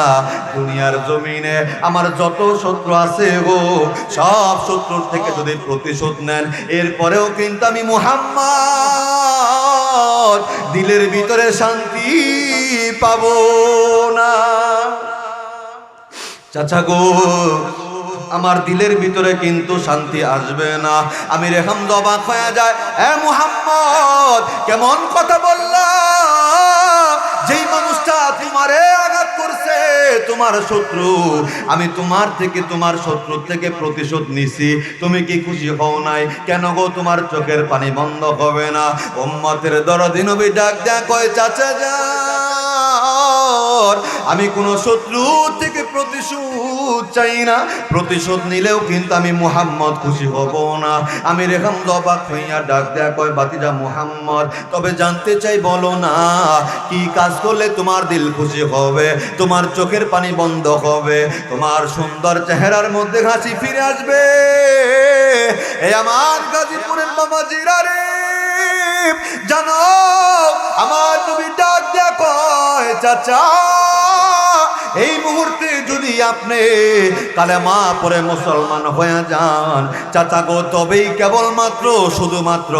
দুনিয়ার জমিনে আমার যত শত্রু আছে গো সব শত্রুর থেকে যদি প্রতিশোধ নেন, এরপরেও কিন্তু আমি মুহাম্মদ দিলের ভিতরে শান্তি পাবো না। চাচা গো আমার দিলের ভিতরে কিন্তু শান্তি আসবে না। আমিরে হামজা অবাক হয়ে যায়, এ মুহাম্মদ কেমন কথা বললা? যেই মানুষটা তোমারে আঘাত করছে তোমার শত্রু, আমি তোমার থেকে তোমার শত্রুর থেকে প্রতিশোধ নিছি, তুমি কি খুশি হও নাই? কেন গো তোমার চোখের পানি বন্ধ হবে না? উম্মতের দরদি নবী ডাক দেয়া কয়, চাচা যান, আমি কোন শত্রু থেকে প্রতিশোধ চাই না, প্রতিশোধ নিলেও কিন্তু আমি মুহাম্মদ খুশি হব না। আমি রেখাম অবাক হইয়া ডাক দেয়া কয়, বাতিজা মুহাম্মদ, তবে জানতে চাই বলো না কি কাজ করলে তোমার দিল খুশি হবে, তোমার চোখের পানি বন্ধ হবে, তোমার সুন্দর চেহারার মধ্যে হাসি ফিরে আসবে? এই আমার গাজীপুরের বাবাজিরা রে, জানো আমার নবী ডাক দেয়া কয়, চাচা এই মুহূর্তে যদি আপনি কালেমা পড়ে মুসলমান হয়ে যান চাচা গো, তবেই কেবলমাত্র শুধুমাত্র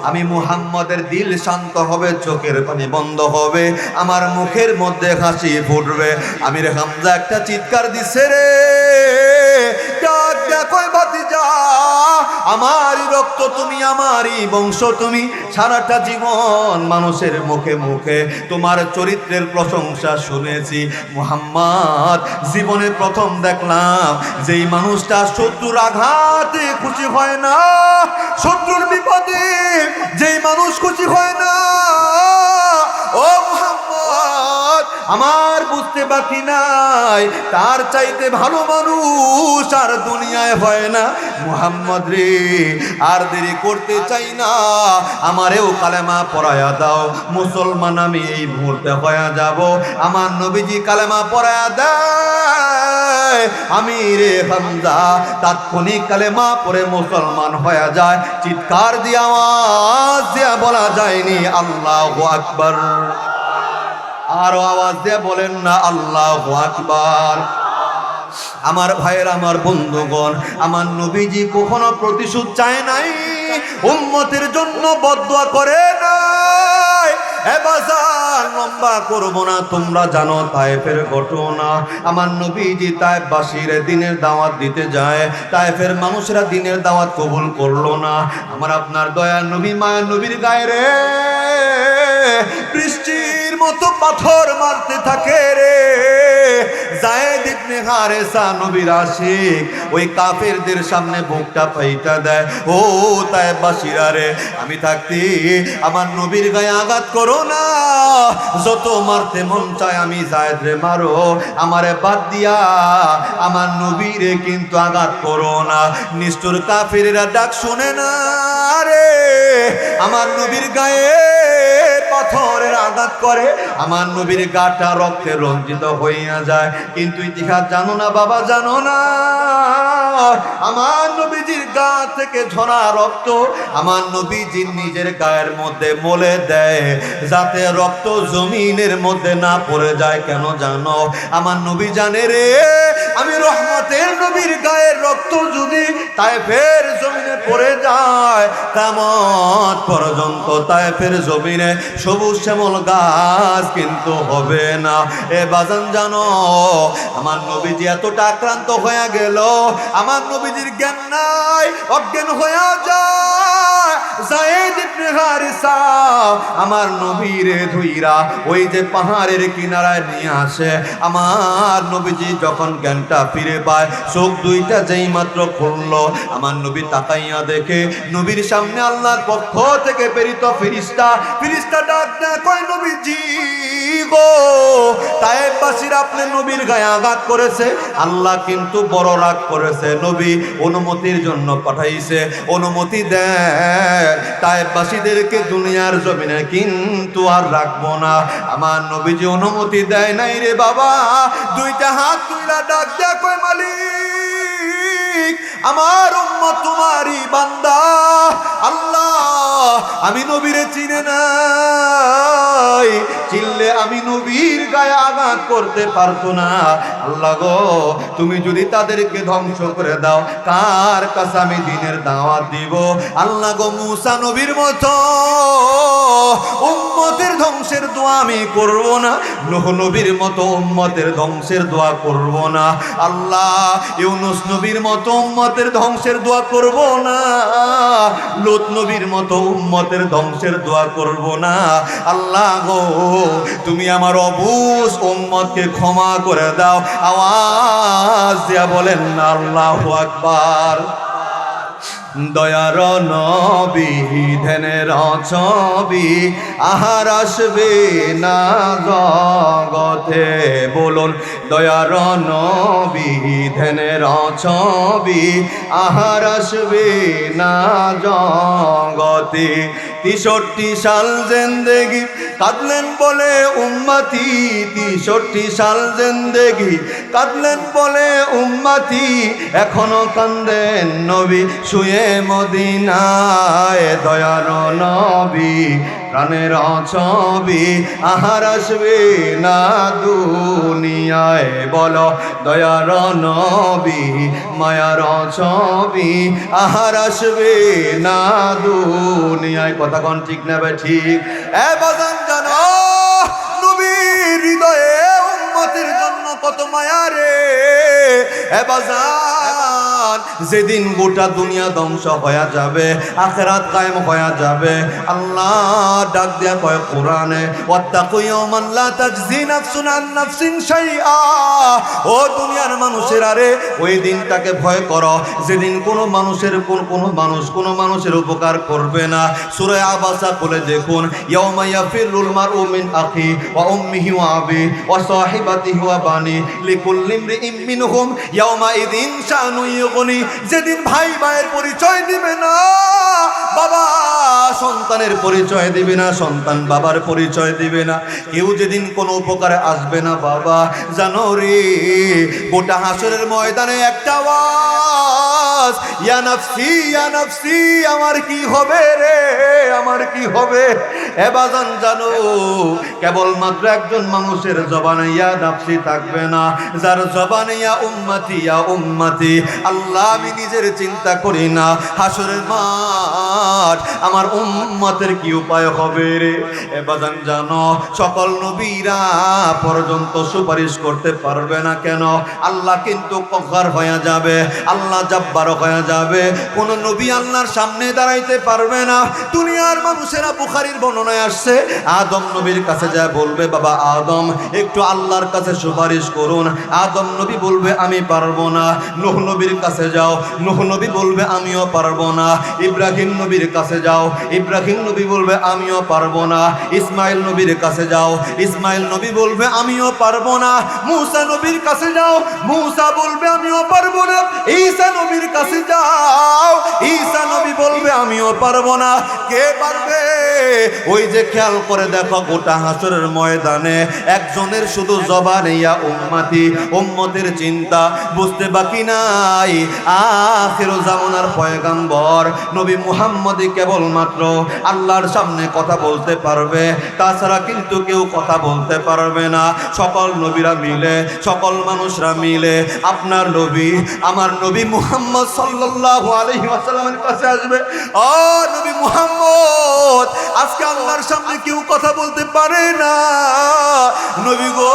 আমি মুহাম্মদের দিল শান্ত হবে, চোখের পানি বন্ধ হবে, আমার মুখের মধ্যে হাসি ফুটবে। আমির হামজা একটা চিৎকার দিছে রে, ডাক দেখো ভাতিজা, আমারই রক্ত তুমি, আমারই বংশ তুমি, সারাটা জীবন মানুষের মুখে মুখে তোমার চরিত্রের প্রশংসা শুনেছি। মুহাম্মদ জীবনে প্রথম দেখলাম যেই মানুষটা শত্রুর আঘাতে খুশি হয় না, শত্রুর বিপদে যেই মানুষ খুশি হয় না, ও মুহাম্মদ আমার বুঝতে বাকি নাই, তার চাইতে ভালো মানুষ আর দুনিয়ায় হয় না। মুহাম্মদ রে, আর দেরি করতে চাই না, আমারেও কালেমা পড়ায়া দাও, মুসলমান আমি এই মুহূর্তে হয়ে যাব। আমার নবীজি কালেমা পড়ায়া দেয়, আমির হামজা তাৎক্ষণিক কালেমা পড়ে মুসলমান হয়ে যায়। চিৎকার দিয়ে আওয়াজ দিয়ে বলা যায়নি আল্লাহু আকবার, আরো আওয়াজ দিয়ে বলেন না আল্লাহু আকবার। আমার ভাইয়ের, আমার বন্ধুগণ, আমার নবীজি কখনো প্রতিশোধ চায় নাই, উম্মতের জন্য বদদুয়া করে নাই। এ বাজার লম্বা করব না, তোমরা জানো তায়েফের ঘটনা। আমার নবীজি তায়েফবাসীর দিনের দাওয়াত দিতে যায়, তায়েফের মানুষরা দিনের দাওয়াত কবুল করলো না। আমার আপনার দয়ার নবী মায়ের নবীর গায়ে রে বৃষ্টির মতো পাথর মারতে থাকে রে। যায়েদ ইবনে হারেসা নবীর আশিক, ওই কাফেরদের সামনে বুকটা পাইটা দেয়, ও তায়েফবাসীরা রে, আমি থাকতে আমার নবীর গায়ে আঘাত করো না, যত মারতে মন চায় আমি যায়েদ রে মারো, আমারে বাদ দিয়া আমার নবীরে কিন্তু আঘাত করো না। নিষ্ঠুর কাফেরেরা ডাক শুনে না রে, আমার নবীর গায়ে পাথরের আঘাত করে, আমার নবীর গাটা রক্তে রঞ্জিত হইয়া যায়। কিন্তু ইতিহাস জানো না বাবা, জানো না, আমার নবীজির গা থেকে ঝরা রক্ত আমার নবীজির নিজের গায়ের মধ্যে মলে দেয়, যাতে রক্ত জমিনের মধ্যে না পড়ে যায়। কেন জানো? আমার নবী জানে রে, আমি রহমতের নবীর গায়ের রক্ত যদি তায়েফের জমিনে পড়ে যায়, কিয়ামত পর্যন্ত তায়েফের জমিনে সবুজ শ্যামল গাছ কিন্তু হবে না। এ বাজান জানো, আমার নবীজি এতটা আক্রান্ত হয়ে গেল, আমার নবীজির জ্ঞান নাই, অজ্ঞান হয়ে যায়। যায়েদ ইবনে হারিসা আমার নবীরে ধুইরা ওই যে পাহাড়ের কিনারায় নিয়ে আসে। আমার নবীজি যখন জ্ঞানটা ফিরে পায়, চোখ দুইটা যেই মাত্র খুললো, আমার নবী তাকাইয়া দেখে নবীর সামনে আল্লাহর পক্ষ থেকে প্রেরিত ফেরেশতা, ফেরেশতা ডাক দেয়, কয় নবীজি গো, তায়েফবাসীরা আপনি নবীর গায়ে আঘাত করেছে, আল্লাহ কিন্তু বড় রাগ করেছে, নবী অনুমতির জন্য পাঠাইছে, অনুমতি দেন, তায়েফবাসীদেরকে দুনিয়ার জমিনে কিন্তু আর রাখবো না। আমার নবীজি অনুমতি দেয় নাই রে বাবা, দুইটা হাত তুইলা ডাক দেয়া কয়, মালিক আমার উম্মত তোমারই বান্দা, আল্লাহ আমি নবীরে চিনে নাই, চিনলে আমি নবীর গায়ে আঘাত করতে পারতো না, আল্লাহ গো তুমি যদি তাদেরকে ধ্বংস করে দাও, কার কাছে আমি দিনের দাওয়াত দিব? আল্লাহ গো মুসা নবীর মতো উম্মতের ধ্বংস ধ্বংসের দোয়া আমি করব না, নূহ নবীর মতো উম্মতের ধ্বংসের দোয়া করব না। আল্লাহ ইউনূস নবীর মতো উম্মতের ধ্বংসের দোয়া করব না, লূত নবীর মতো উম্মতের ধ্বংসের দোয়া করব না। আল্লাহ গো, তুমি আমার অবুঝ উম্মতকে ক্ষমা করে দাও। আওয়াজ দিয়া বলেন না আল্লাহু আকবার। দয়ার নবী ধ্যানের ছবি আহার আসবে না জগতে, বলুন দয়ার নবী ধ্যানের ছবি আহার আসবে না জগতে। 63 সাল জিন্দেগি কাঁদলেন বলে উম্মতি, 63 সাল জিন্দেগি কাঁদলেন বলে উম্মতি, এখনো কান্দেন নবী শুয়ে মদিনায়। দয়ার নবী প্রাণের ছবি আহার আসবে না দুনিয়ায়, বলো দয়ার নবী মায়ার ছবি আহার আসবে না দুনিয়ায়। কথা কোন ঠিক না বে ঠিক? এ বাজান জানো নবীর হৃদয়ে উম্মতের জন্য কত মায়া রে। এ বাজান যেদিন গোটা দুনিয়া ধ্বংস হয়ে যাবে, আখিরাত কায়েম হয়ে যাবে, আল্লাহ ডাক দিয়া কয় কোরআনে, ওয়াত্তাকু ইয়াওমান লা তাজজি নাফসুন আন নাফসিন শাইআ। ও দুনিয়ার মানুষেরা রে, ওই দিনটাকে ভয় করো যেদিন কোনো মানুষের উপকার করবে না। সূরা আবাসা বলে দেখুন, ইয়াওমা ইয়াফিরুল মারউ মিন আখি ওয়া উম্মিহি ওয়া আবি ওয়া সাহিবাতিহি ওয়া বানি লিকুল্লি ইমরিইম মিনহুম ইয়াওমা ইযিন শানু ইউগনি। যেদিন ভাই ভাইয়ের পরিচয় দিবে না, বাবা সন্তানের পরিচয় দিবে না, সন্তান বাবার পরিচয় দিবে না, কেউ যেদিন কোনো উপকারে আসবে না, বাবা জানো রে গোটা হাসরের ময়দানে একটা আওয়াজ, ইয়া নাফসি ইয়া নাফসি, আমার কি হবে রে, আমার কি হবে। এ বাজান জানো কেবলমাত্র একজন মানুষের জবানে ইয়া নাফসি থাকবে না, যার জবানে ইয়া উম্মতি ইয়া উম্মতি। আল্লাহ আমি নিজের চিন্তা করি না, হাসরের মাঠ আমার উম্মতের কি উপায় হবে রে। এ বাজান জানো সকল নবীরা পর্যন্ত সুপারিশ করতে পারবে না, কেন? আল্লাহ কিন্তু কহ্হার হয়ে যাবে, আল্লাহ জব্বার হয়ে যাবে, কোন নবী আল্লাহর সামনে দাঁড়াইতে পারবে না। দুনিয়ার মানুষেরা বুখারীর বর্ণনায় আসছে, আদম নবীর কাছে যায় বলবে, বাবা আদম একটু আল্লাহর কাছে সুপারিশ করুন। আদম নবী বলবে আমি পারবো না। নূহ নবীর কাছে যাও, নূহ নবী বলবে আমিও পারবো না। ইব্রাহিম নবীর কাছে যাও, ইব্রাহিম নবী বলবে আমিও পারবো না। ইসমাইল নবীর কাছে যাও, ইসমাইল নবী বলবে আমিও পারবো না। মূসা নবীর কাছে যাও, মূসা বলবে আমিও পারবো না। ঈসা নবীর কাছে যাও, ঈসা নবী বলবে আমিও পারবো না। কে পারবে? ওই যে খেয়াল করে দেখো গোটা হাসরের ময়দানে একজনের শুধু জবানে ইয়া উম্মতি, উম্মতের চিন্তা বুঝতে বাকি নাই। আখির জামানার পয়গম্বর নবী মুহাম্মদ কেবলমাত্র আল্লাহর সামনে কথা বলতে পারবে, তাছাড়া কিন্তু কেউ কথা বলতে পারবে না। সকল নবীরা মিলে, সকল মানুষরা মিলে আপনার নবী আমার নবী মুহাম্মদ সাল্লাল্লাহু আলাইহি ওয়াসাল্লামের কাছে আসবে। ও নবী মুহাম্মদ, আজকে আল্লাহর সামনে কেউ কথা বলতে পারে না। নবী গো,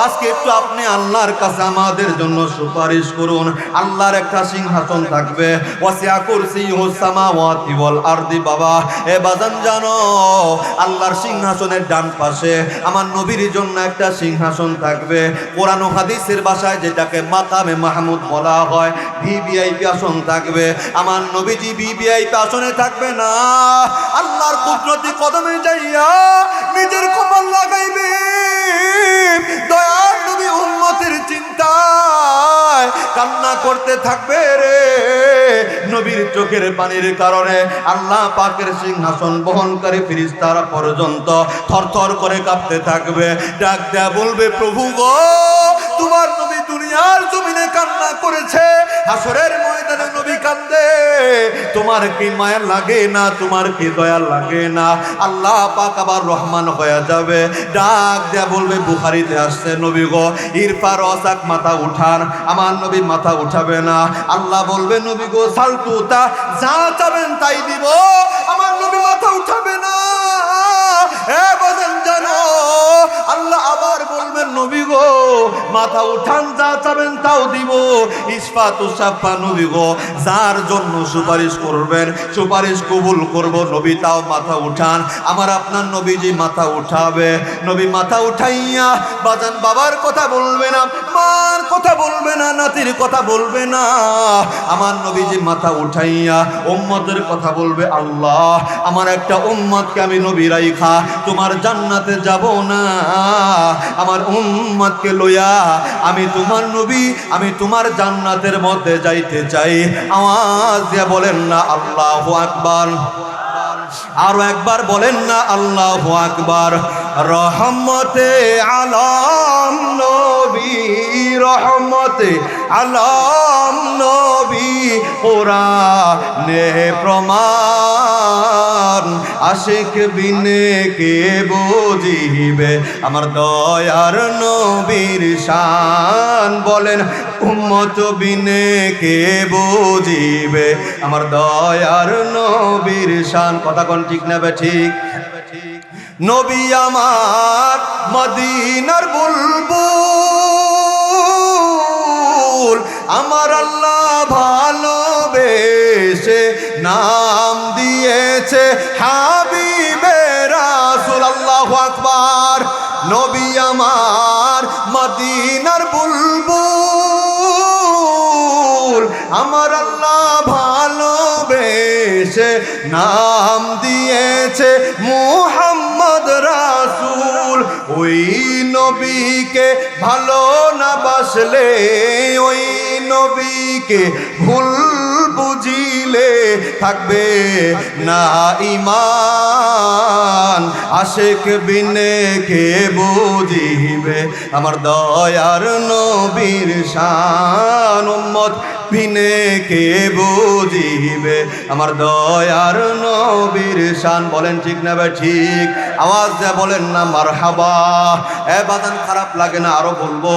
আজকে একটু আপনি আল্লাহর কাছে আমাদের জন্য সুপারিশ করুন। আল্লাহর একটা সিংহাসন থাকবে, ওয়াসিআ কুরসিয়ুস সামাওয়াতি ওয়াল আরদি। বাবা এ বাজান জানো আল্লাহর সিংহাসনের ডান পাশে আমার নবীর জন্য একটা সিংহাসন থাকবে। কোরআন ও হাদিসের ভাষায় যেটাকে মাকামে মাহমুদ বলা হয়, ভিভিআইপি আসন থাকবে। আমার নবীজি ভিভিআইপি আসনে থাকবে না, আল্লাহর কুদরতি কদমে যাইয়া নিজের কপাল লাগাইবে। দয়ার নবী উম্মতের চিন্তায় কান্না করতে থাকবে রে। নবীর চোখের পানির কারণে আল্লাহ পাকের সিংহাসন বহনকারী ফেরেশতারা পর্যন্ত থরথর করে কাঁপতে থাকবে। ডাক দেয়া বলবে, প্রভু গো, তোমার নবী দুনিয়ার জমিনে কান্না করেছে, হাসরের ময়দানে নবী কান্দে, তোমার কি মায়া লাগে না? তোমার কি দয়া লাগে না? আল্লাহ পাক আবার রহমান হয়ে যাবে। ডাক দেয়া বলবে, বুখারীতে আসছে, নবী গো ইরফা রাসাক, মাথা উঠান। আমার নবী মাথা উঠাবে না। আল্লাহ বলবে, নবী গো সালতুতা, যা চাবেন তাই দিব। আমার নবী মাথা উঠাবে না। এ বাজান মাথা উঠান, যা চাবেন তাও দিব। ইসফাতু সাফা নবী গো, যার জন্য সুপারিশ করবেন সুপারিশ কবুল করব নবী, তাও মাথা উঠান। আমার আপনার নবীজি মাথা উঠাবে, নবী মাথা উঠাইয়া বাজান বাবার কথা বলবে না, মার কথা বলবে না, নাতির কথা বলবে না, আমার নবীজি মাথা উঠাইয়া উম্মতের কথা বলবে, আল্লাহ আমার একটা উম্মতকে আমি নবী রাইখা তোমার জান্নাতে যাব না, আমার উম্মতকে লইয়া আমি তোমার নবী, আমি তোমার জান্নাতের মধ্যে যাইতে চাই। আওয়াজ দিয়ে বলেন না আল্লাহু আকবার, আরো একবার বলেন না আল্লাহু আকবার। রহমতে আলম নবী, রহমতে আলম নবী, কোরআনে প্রমাণ, আশিক বিনে কে বুঝিবে আমার দয়ার নবীর শান। বলেন উম্মত বিনে কে বুঝিবে আমার দয়ার নবীর শান। কথা কোন ঠিক না ঠিক? নবী আমার মদিনার বুলবুল, আমার আল্লাহ ভালোবেসে নাম দিয়েছে হাবিবে রাসূল। আল্লাহু আকবার। নবী আমার মদিনার বুলবুল, আমার আল্লাহ ভালোবেসে নাম দিয়েছে মুহাম্মদ রাসূল। ওই নবীকে ভালো না বাসলে, ওই নবীকে ভুল বুঝিলে থাকবে না ঈমান, আশিক বিনে কে বুঝিবে আমার দয়ার নবীর শান। উম্মত বিনে কে বুঝিবে আমার দয়ার নবীর শান। বলেন ঠিক না ভাই ঠিক? আওয়াজ দেয়া বলেন না মারহাবা। এ বাদান খারাপ লাগে না? আরো বলবো,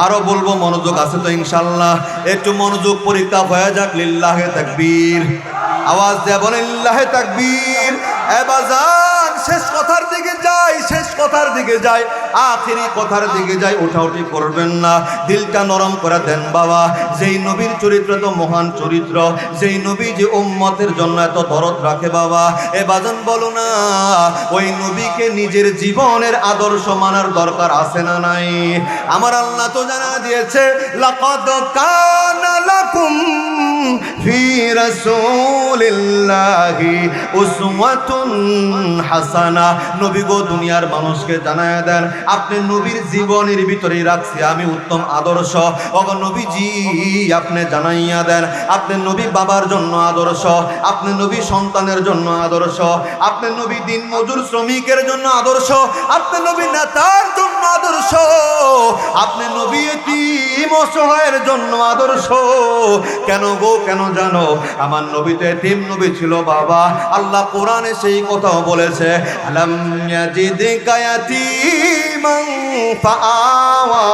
আরো বলবো, মনোযোগ আছে তো ইনশাল্লাহ? একটু মনোযোগ পরীক্ষা হয়ে যাক। লিল্লাহে তাকবীর। আওয়াজ দেয়া বলেন লিল্লাহে তাকবীর। এ বাজান শেষ কথার দিকে যাই, শেষ কথার দিকে যাই, আখেরি কথার দিকে যাই। ওঠাউঠি করবেন না, দিলটা নরম করে দেন বাবা। যেই নবীর চরিত্র তো মহান চরিত্র, যেই নবী যে উম্মতের জন্য এত দরদ রাখে বাবা, এ বাজান বলো না ওই নবীকে নিজের জীবনের আদর্শ মানার দরকার আছে না নাই? আমার আল্লাহ তো জানা দিয়েছে, লাকাদ কানা লাকুম ফি রাসূলিল্লাহি উসওয়াতুন হাসানা। নবী গো দুনিয়ার মানুষকে জানায়া দেন, আপনি নবীর জীবনের ভিতরে রাখছি আমি উত্তম আদর্শ। ওগো নবীজি আপনি জানাইয়া দেন, আপনি নবী বাবার জন্য আদর্শ, আপনি নবী সন্তানের জন্য আদর্শ, আপনি নবী দিন মজুর শ্রমিকের জন্য আদর্শ, আপনি নবী নেতার জন্য আদর্শ, আপনি নবী এতিম অসহায়ের জন্য আদর্শ। কেন গো কেন জানো? আমার নবী তো এতিম নবী ছিল বাবা। আল্লাহ কোরআনে সেই কথাও বলেছে, আলাম ইয়াজিদকা ইয়াতীমান ফাআওয়া।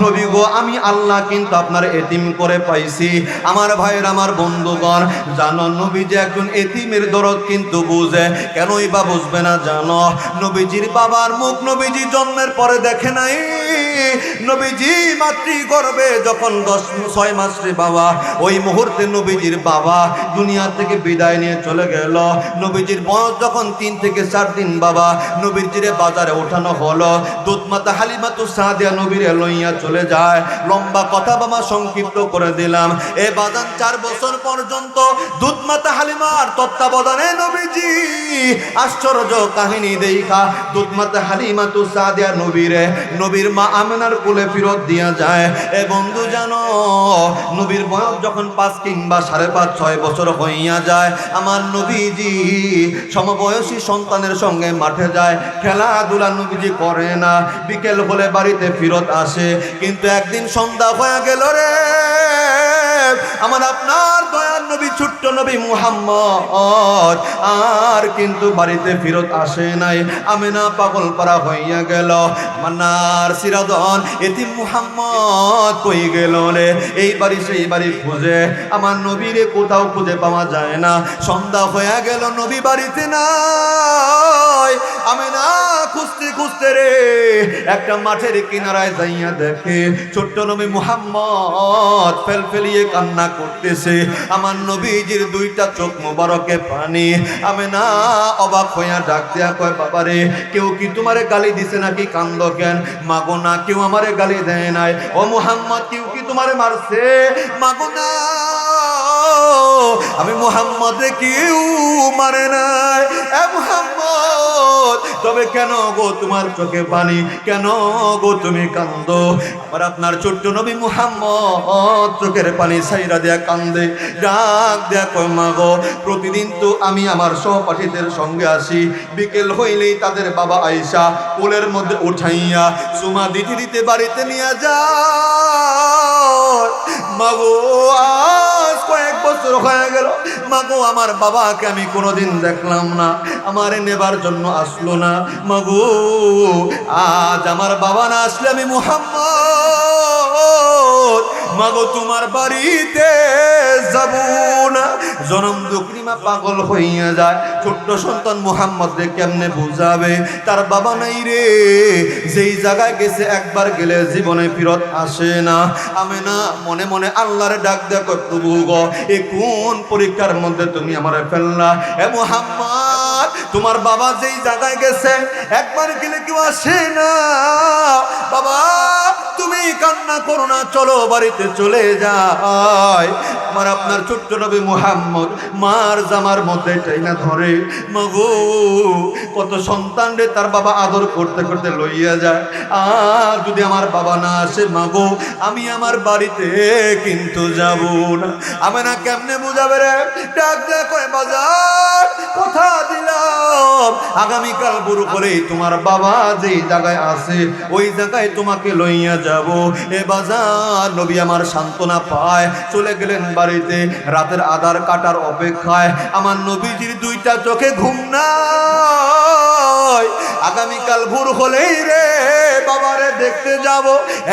নবী গো আমি আল্লাহ কিন্তু আপনার এতিম করে পাইছি। আমার ভাইয়ের, আমার বন্ধুগণ, জানো নবী যে একজন এতিমের দরদ কিন্তু বুঝে। কেনই বা বুঝবে না জানো? নবীজির বাবার মুখ নবীজি জন্মের পরে দেখে নাই। নবীজি মাতৃগর্ভে যখন 6 মাস রে বাবা, ওই মুহূর্তে নবীজির বাবা দুনিয়া থেকে বিদায় নিয়ে চলে গেল। নবীজির বয়স যখন 3 থেকে 4 দিন বাবা, নবীজিরে বাজারে ওঠানো হলো। দুধ মাতা হালিমাতু সাদিয়া নবীরে লইয়া চলে যায়। লম্বা কথা বাবা সংক্ষিপ্ত করে দিলাম। এ বাজান 4 বছর পর্যন্ত দুধ মাতা হালিমার তত্ত্বাবধানে নবীজি আশ্চর্য কাহিনী দেখা দুধ মাতা হালিমাতু সাদিয়া নবীরে নবীর মা আমিনার কোলে ফিরত দিয়া যায়। এ বন্ধু জানো, নবীর বয়স যখন 5 কিংবা 5.5 6 বছর হইয়া যায়, আমার নবীজি সমবয়সী সন্তানের সঙ্গে মাঠে যায়। খেলাধুলা নবীজি করে না, বিকেল হলে বাড়িতে ফিরত আসে। কিন্তু একদিন সন্ধ্যা হয়ে গেল রে, আমার আপনার দয়ার নবী ছোট্ট নবী মুহাম্মদ আর কিন্তু বাড়িতে ফিরত আসে নাই। আমিনা পাগল পারা হইয়া গেল, মান্নার সিরাদন এতিম মুহাম্মদ কই গেল রে? এই বাড়ি সেই বাড়ি খুঁজে আমার নবীরে কোথাও খুঁজে পাওয়া যায় না। সন্ধ্যা হয়ে গেল, নবী বাড়িতে নাই। আমিনা খুঁজতে খুঁজতে রে একটা মাঠের কিনারায় যাইয়া দেখে ছোট্ট নবী মুহাম্মদ ফেলফেলিয়ে কান্না করতেছে। আমার নবীজির দুইটা চোখ মোবারকে পানি। আমেনা অবাক হইয়া ডাক দেয়া কয়, বাবারে কেউ কি তোমারে গালি দিছে নাকি, কান্দ কেন? মাগো না, কেউ আমারে গালি দেয় নাই। ও মুহাম্মদ, কেউ কি তোমারে মারছে? মাগো না, আমি মুহাম্মদে কেউ মারে নাই। এ মুহাম্মদ, তবে কেন গো তোমার চোখে পানি, কেন গো তুমি কান্দো? আর আপনার ছোট্ট নবী মুহাম্মদ চোখের পানি ছাইরা দেয়া কান্দে, ডাক দেয়া কয়, মা গো প্রতিদিন তো আমি আমার সহপাঠীদের সঙ্গে আসি, বিকেল হইলেই তাদের বাবা আয়েশা কোলের মধ্যে উঠাইয়া চুমা দিতে দিতে বাড়িতে নিয়ে যায়। মা গো আজ কয়েক বছর হয়ে গেল, মা গো আমার বাবাকে আমি কোনোদিন দেখলাম না, আমারে নেবার জন্য আসলো না। মা গো আজ আমার বাবা না আসলে আমি মুহাম্মদ মাগো তোমার বাড়িতে যাব না। জনম দুঃখী মা পাগল হইয়া যায়। ছোট্ট সন্তান মুহাম্মদ রে কেমনে বুঝাবে, তার বাবা নাই রে, যেই জায়গায় গেছে একবার গেলে জীবনে ফিরত আসে না। আমেনা মনে মনে আল্লাহরে ডাক দেয়া কয়, প্রভু গো এ কোন পরীক্ষার মধ্যে তুমি আমারে ফেললা? এ মুহাম্মদ, তোমার বাবা যেই জায়গায় গেছে একবার গেলে কেউ আসে না। বাবা তুমি কান্না করো না, চলো বাড়িতে চলে যাই। আমার আপনার ছোট্ট নবী মুহাম্মদ মার জামার মধ্যে টাইনা ধরে। মাগো কত সন্তান রে তার বাবা আদর করতে করতে লইয়া যায়। আর যদি আমার বাবা না আসে মাগো, আমি আমার বাড়িতে কিন্তু যাব না। আমি না কেমনে বুঝাবে রে? ডাক দেয়া কয়, বাজার কথা দিলাম, আগামীকাল বুড়ো করেই তোমার বাবা যেই জায়গায় আছে ওই জায়গায় তোমাকে লইয়া যাব। এ বাজার নবী আমার সান্ত্বনা পায়, চলে গেলেন বাড়িতে। রাতের আধার কাটার অপেক্ষায় আমার নবীজির দুইটা চোখে ঘুম নাই। আগামীকাল ভোর হলেই রে বাবারে দেখতে যাব।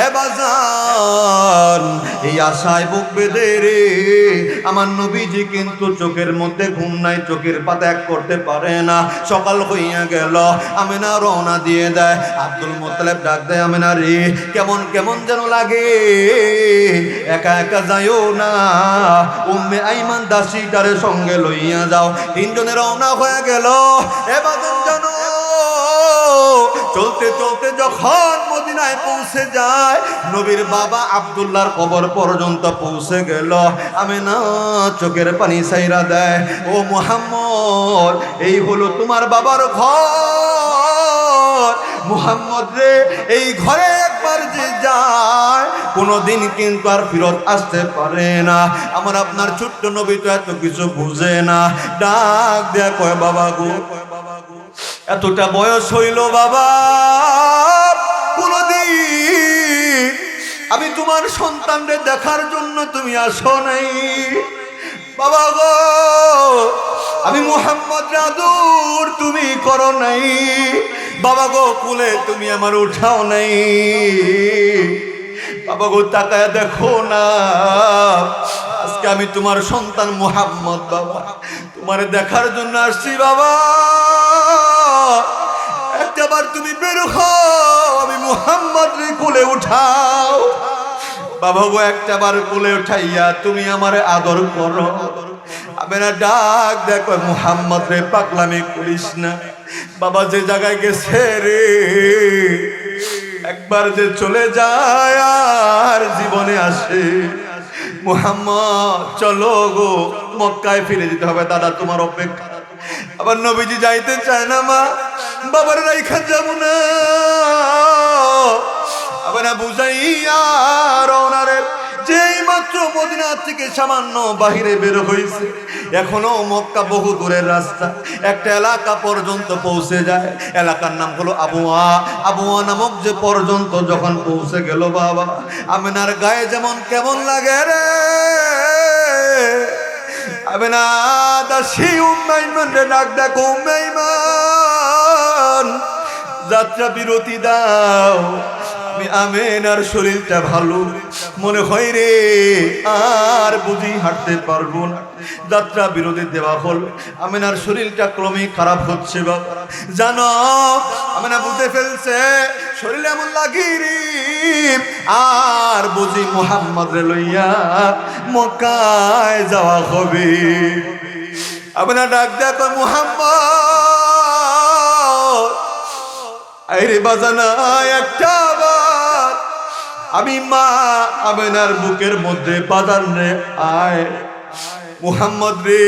এ বাজার এই আশায় বুক বেঁধে রে আমার নবীজি কিন্তু চোখের মধ্যে ঘুম নাই, চোখের পাতা এক করতে পারে না। সকাল হইয়া গেল, আমেনা রওনা দিয়ে দেয়। আব্দুল মুত্তালিব ডাক দেয়, আমেনা রে কেমন কেমন যেন লাগে, একা একা যাইও না, উম্মে আইমান দাসীটারে সঙ্গে লইয়া যাও। তিনজনে রওনা হয়ে গেল। এবার জানো চলতে চলতে যখন মদিনায় পৌঁছে যায়, নবীর বাবা আব্দুল্লাহর কবর পর্যন্ত পৌঁছে গেল। আমেনা চোখের পানি ছাইরা দেয়, ও মুহাম্মদ এই হলো তোমার বাবার ঘর। মুহাম্মদ রে এই ঘরে একবার যে যায় কোনোদিন কিন্তু আর ফিরত আসতে পারে না। আমার আপনার ছোট্ট নবী তো এত কিছু বুঝে না। ডাক দেয়া কয়, বাবা গো এতটা বয়স হইল বাবা, কোনদিন আমি তোমার সন্তানদের দেখার জন্য তুমি আসো নাই। বাবা গো আমি মুহাম্মদ আদর তুমি করো নাই। বাবা গো কুলে তুমি আমার উঠাও নাই। বাবা গো তাকায় দেখো না, আজকে আমি তোমার সন্তান মুহাম্মদ, বাবা তোমারে দেখার জন্য আসছি। বাবা একটাবার তুমি বের হও, আমি মুহাম্মদ রে কোলে উঠাও। বাবা গো একটাবার কোলে উঠাইয়া তুমি আমারে আদর করো। আমি না ডাক দেখো, মুহাম্মদ রে পাগলামি করিস না। বাবা যে জায়গায় গেছে রে একবার যে চলে যায় আর জীবনে আসে। মুহাম্মদ চলো গো মক্কায় ফিরে যেতে হবে, দাদা তোমার অপেক্ষা। আবার নবীজি যাইতে চায় না, মা বাবার রাইখা যাব না। আবার বুঝাইয়া রওনারে যেই মাত্র মদিনা থেকে সামান্য বাহিরে বের হয়েছে, এখনো মক্কা বহু দূরের রাস্তা। একটা এলাকা পর্যন্ত পৌঁছে যায়, এলাকার নাম হলো আবুয়া। আবুয়া নামক যে পর্যন্ত যখন পৌঁছে গেল, বাবা আমিনার গায়ে যেমন কেমন লাগে রে। আমিনা দাসী উম্মে আইমান রে ডাক দেখো, উম্মে আইমান যাত্রা বিরতি দাও। আমেনার শরীরটা ভালো মনে হয় রে, আর বুঝি হাঁটতে পারবো না। যাত্রা বিরতি দেওয়া হল, আমেনার শরীরটা ক্রমে খারাপ হচ্ছে। বাবা জানো আমেনা বুঝে ফেলছে শরীরে এমন লাগি রে আর বুঝি মুহাম্মদ রে লইয়া মক্কায় যাওয়া হবে। আপনার ডাক দেখো মুহাম্মদ আইরে বাজানা একটা বার আমি মা আমেনার বুকের মধ্যে বাজান রে আয় মুহাম্মদ রে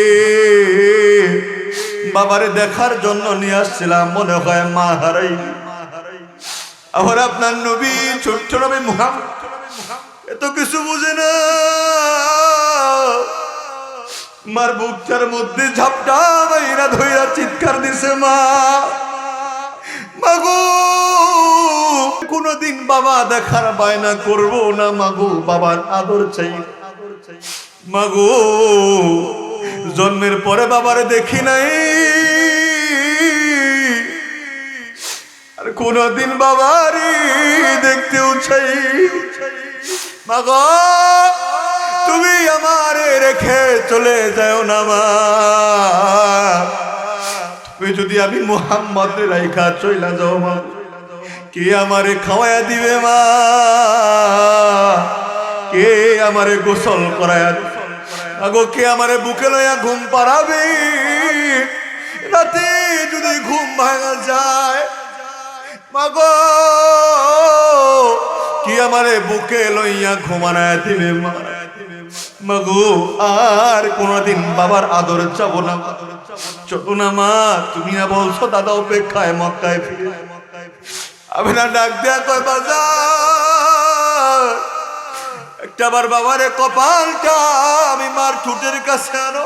বাবারে দেখার জন্য নিয়ে আসছিলাম মনে হয় মা হারাই। আবার আপনার নবী ছোট্ট নবী মুহাম্মদ এত কিছু বুঝে না মার বুকটার মধ্যে ঝাপটা বাইরা ধইরা চিৎকার দিছে মা মাগো কোনদিন বাবা দেখার বায়না করব না মাগো বাবার আদর চাই মাগো জন্মের পরে বাবারে দেখি নাই আর কোনদিন বাবারে দেখতেও চাই মাগো তুমি আমারে রেখে চলে যাও না মা তুমি যদি আমি মুহাম্মদ রাইখা চইলা যাও মা কে আমারে খাওয়ায়া দিবে মা কে আমারে গোসল করায়া আগো কে আমারে বুকে লইয়া ঘুম পাড়াবে রাতে যদি ঘুম ভাঙা যায় মাগো কি আমারে বুকে লইয়া ঘুমানায় দিবে মা মাগো আর কোনদিন বাবার আদর চাবো না চলো না মা তুমি না বলছো দাদা অপেক্ষায় মক্কায় ফিরে আমি না ডাক দেয়া কয় বাজার একটাবার বাবারে কপালটা আমি মার ঠোঁটের কাছে আনো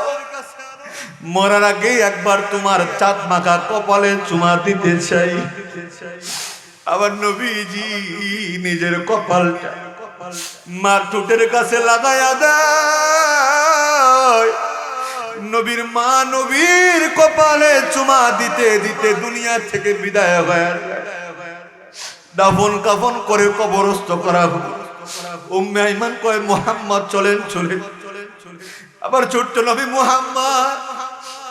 মরার আগে একবার তোমার চাঁদ মাখা কপালে চুমা দিতে চাই। আবার নবীজি নিজের কপালটা মার ঠোঁটের কাছে লাগায়া দেয় নবীর মা নবীর কপালে চুমা দিতে দিতে দুনিয়া থেকে বিদায় হয়ে দাফন কাফন করে কবরস্থ করা হলো। উম্মে আইমান কয় মুহাম্মদ চলেন চলেন আবার ছোট্ট নবী মুহাম্মদ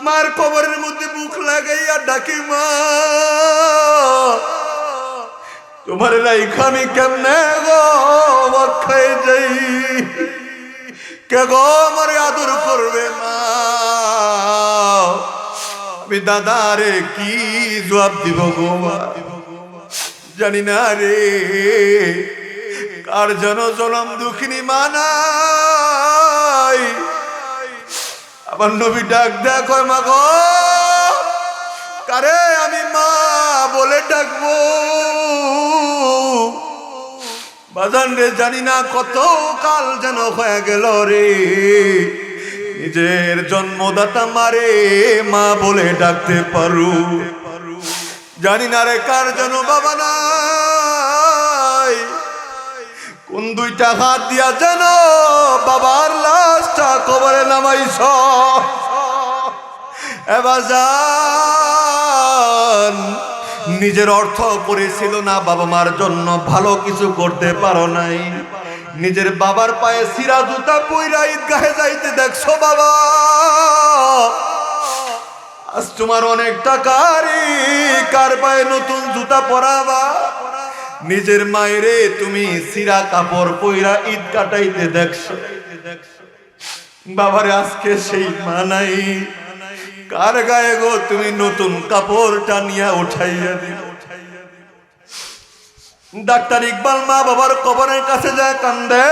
মার কবরের মধ্যে বুক লাগাইয়া ডাকি মা তোমার রাইখা আমি কেমনে গো খাই যাই কে গো আমার আদর করবে মা আমি দাদারে কি জবাব দিব গো মা জানি না রে কার যেন জনম দুঃখিনী মানাই। আবার নবী ডাক দেখ মা গো কারে আমি মা বলে ডাকবো বাজান রে জানি না কত কাল যেন হয়ে গেল রে নিজের জন্মদাতা মারে মা বলে ডাকতে পারু জানি না রে কার যেন বাবা নাই কোন দুইটা হাত দিয়া যেন বাবার লাশটা কবরে নামাইছ বাজান নিজের অর্থ করেছিল না বাবা মার জন্য ভালো কিছু করতে পারো নাই নিজের বাবার পায়ে সিরা জুতা পইরা ঈদগাহে যাইতে দেখছো বাবা আজ তোমার অনেক টাকা রে কার পায়ে নতুন জুতা পরাবা নিজের মায়েরে তুমি সিরা কাপড় পইরা ঈদ কাটাইতে দেখছো বাবারে আজকে সেই মা নাই কার গায়ে গো তুমি নতুন কাপড়টা নিয়ে উঠাইয়া দিও ডাক্তার ইকবাল মা বাবার কবরের কাছে যায় কান্দে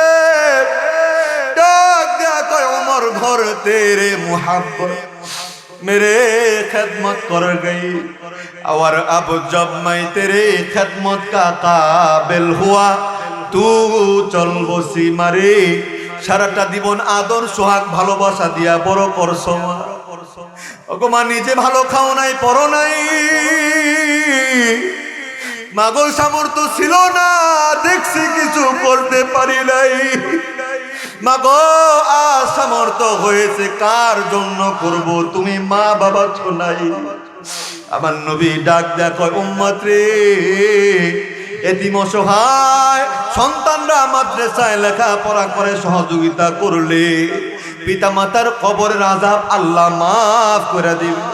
ডাক দেয়া কয় ওমর ঘর তেরে মুহাব্বত मेरे खिदमत कर गई और अब जब मैं तेरे खिदमत का काबिल हुआ तू चल बसी मारे সারাটা জীবন আদর সোহাগ ভালোবাসা দিয়া বড় করছো ওগো মা নিজে ভালো খাও নাই পরো নাই মাগো সামর্থ্য ছিল না দেখছি কিছু করতে পারি নাই মাগো আজ সামর্থ্য হয়েছে কার জন্য করব তুমি মা বাবা তো নাই আমার নবী ডাক দেয়া কয় উম্মত রে এতিম অসহায় সন্তানরা মাদ্রাসায় লেখাপড়া করে সহযোগিতা করলে পিতা মাতার কবরের আযাব আল্লাহ মাফ করে দিবে।